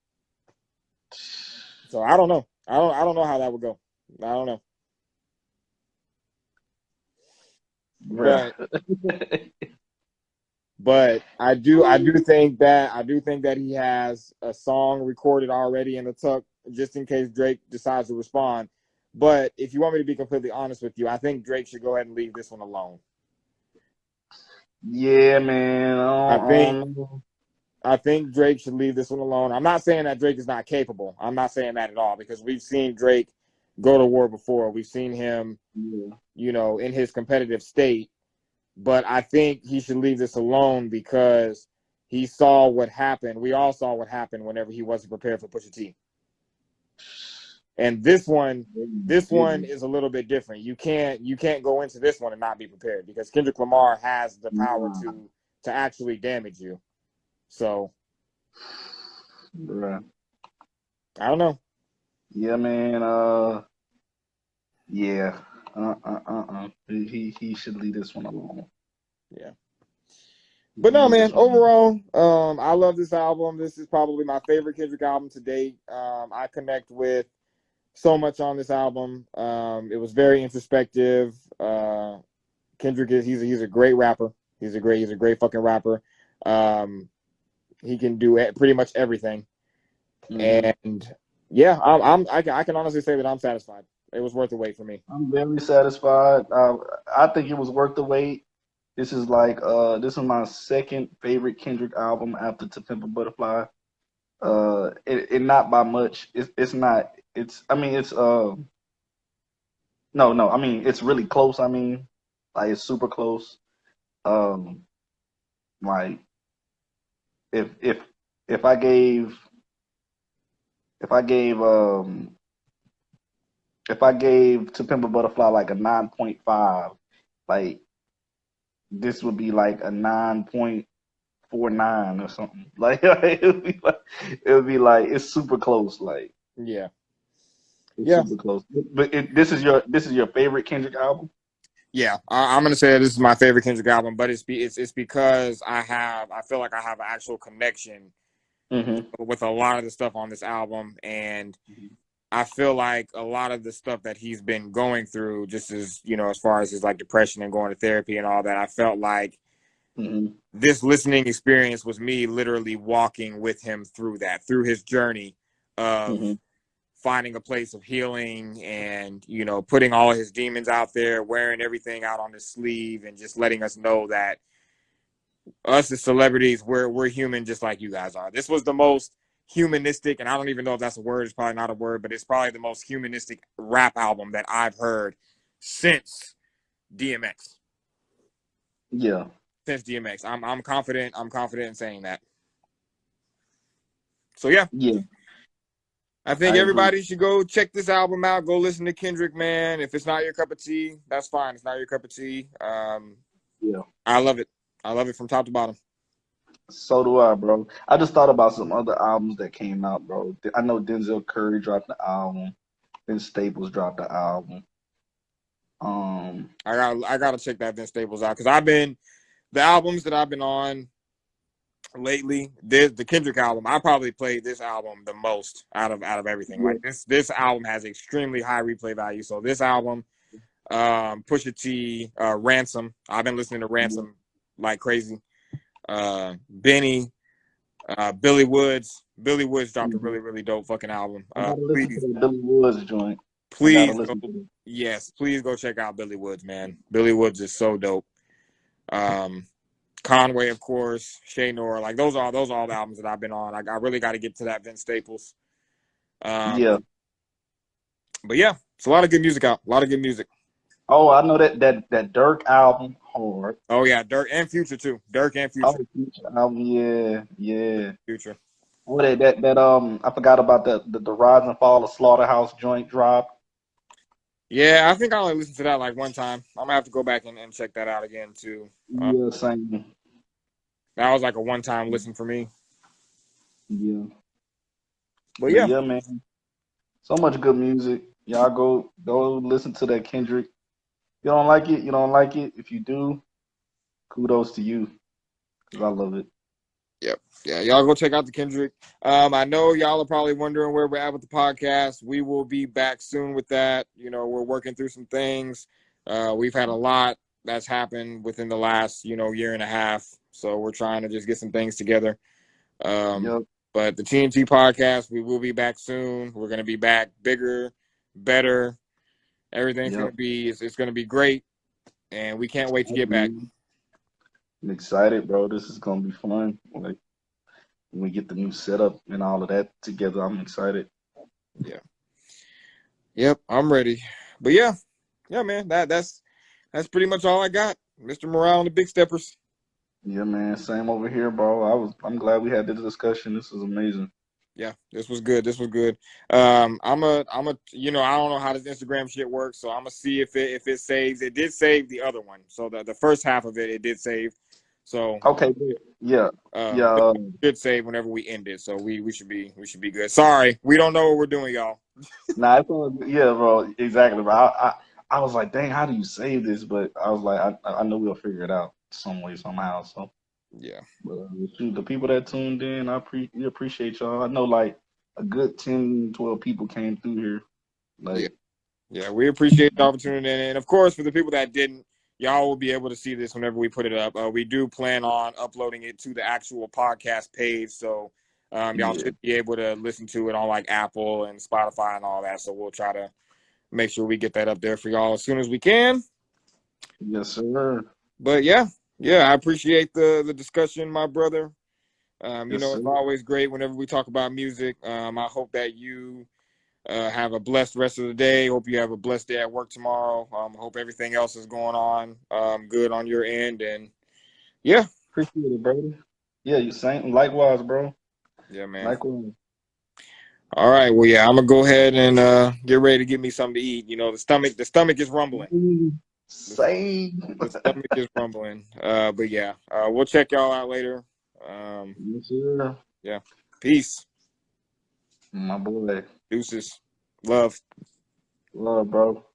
So I don't know. I don't know how that would go. I don't know. But I do think that he has a song recorded already in the tuck just in case Drake decides to respond. But if you want me to be completely honest with you, I think Drake should go ahead and leave this one alone. Yeah, man. I think Drake should leave this one alone. I'm not saying that Drake is not capable. I'm not saying that at all, because we've seen Drake go to war before. We've seen him, you know, in his competitive state. But I think he should leave this alone because he saw what happened. We all saw what happened whenever he wasn't prepared for Pusha T. And this one is a little bit different. You can't go into this one and not be prepared, because Kendrick Lamar has the power to actually damage you. So, Bruh. I don't know. Yeah, man. Yeah. He should leave this one alone. Yeah. But no, man, overall, I love this album. This is probably my favorite Kendrick album to date. I connect with so much on this album. It was very introspective. Kendrick he's a great rapper. He's a great fucking rapper. He can do pretty much everything. And yeah, I can honestly say that I'm satisfied. It was worth the wait for me. I'm very satisfied. I think it was worth the wait. This is my second favorite Kendrick album after To Pimp a Butterfly. It not by much. It's not. It's. I mean, it's. No. I mean, it's really close. I mean, like it's super close. Like if I gave To Pimp a Butterfly like a 9.5, like this would be like a 9.49 or something. Like it would be like it's super close. Like yeah, super close. But this is your favorite Kendrick album? Yeah, I'm gonna say this is my favorite Kendrick album, but it's because I feel like I have an actual connection with a lot of the stuff on this album, and I feel like a lot of the stuff that he's been going through, just as as far as his like depression and going to therapy and all that, I felt like this listening experience was me literally walking with him through his journey of finding a place of healing and, putting all his demons out there, wearing everything out on his sleeve, and just letting us know that us as celebrities, we're human just like you guys are. This was the most humanistic, and I don't even know if that's a word. It's probably not a word, but it's probably the most humanistic rap album that I've heard since DMX. Yeah. Since DMX. I'm confident in saying that. So yeah. Yeah. I think everybody should go check this album out. Go listen to Kendrick, man. If it's not your cup of tea, that's fine. It's not your cup of tea. Yeah. I love it. I love it from top to bottom. So do I, bro. I just thought about some other albums that came out, bro. I know Denzel Curry dropped the album. Vince Staples dropped the album. I gotta check that Vince Staples out, because the albums that I've been on lately, the Kendrick album, I probably played this album the most out of everything. Like this album has extremely high replay value. So this album, Pusha T, Ransom. I've been listening to Ransom like crazy. Benny, Billy Woods. Billy Woods dropped a really, really dope fucking album. Please, Billy Woods joint. Please go check out Billy Woods, man. Billy Woods is so dope. Conway, of course, Shay Nor, like those are all the albums that I've been on. I really got to get to that Vince Staples. But yeah, it's a lot of good music out. A lot of good music. Oh, I know that Dirk album hard. Oh yeah, Dirk and Future too. Dirk and Future. Oh, Future album, yeah. Future. What that I forgot about the Rise and Fall of Slaughterhouse joint drop. Yeah, I think I only listened to that like one time. I'm gonna have to go back and check that out again too. Yeah, same. That was like a one-time listen for me. Yeah. But yeah, man. So much good music. Y'all go listen to that Kendrick. You don't like it, you don't like it. If you do, kudos to you, because I love it. Yep. Yeah, y'all go check out the Kendrick. I know y'all are probably wondering where we're at with the podcast. We will be back soon with that. We're working through some things. We've had a lot that's happened within the last, year and a half. So we're trying to just get some things together. But the TNT podcast, we will be back soon. We're going to be back bigger, better, Everything's gonna be it's gonna be great, and we can't wait to get back. I'm excited, bro. This is gonna be fun. Like when we get the new setup and all of that together, I'm excited. Yeah. Yep, I'm ready. But yeah, man, that's pretty much all I got. Mr. Morale and the Big Steppers. Yeah, man. Same over here, bro. I'm glad we had this discussion. This is amazing. Yeah, this was good. I'm a, you know, I don't know how this Instagram shit works, so I'm gonna see if it saves. It did save the other one, so the first half of it did save. So Okay, yeah, it should save whenever we end it. So we should be good. Sorry, we don't know what we're doing, y'all. Nah, yeah, bro. Exactly, bro. I was like, dang, how do you save this? But I was like, I know we'll figure it out some way, somehow. So yeah. But shoot, the people that tuned in, we appreciate y'all. I know like a good 10, 12 people came through here. Like, Yeah, we appreciate the opportunity. And of course, for the people that didn't, y'all will be able to see this whenever we put it up. We do plan on uploading it to the actual podcast page. So y'all should be able to listen to it on like Apple and Spotify and all that. So we'll try to make sure we get that up there for y'all as soon as we can. Yes, sir. But yeah, I appreciate the discussion, my brother. You know, sir. It's always great whenever we talk about music. I hope that you have a blessed rest of the day. Hope you have a blessed day at work tomorrow. Hope everything else is going on good on your end. And yeah. Appreciate it, brother. Yeah, you same. Likewise, bro. Yeah, man. Likewise. All right. Well, yeah, I'm gonna go ahead and get ready to get me something to eat. You know, the stomach is rumbling. Same. The stomach is rumbling. But yeah, we'll check y'all out later. Yes, sir. Yeah. Peace. My boy. Deuces. Love. Love, bro.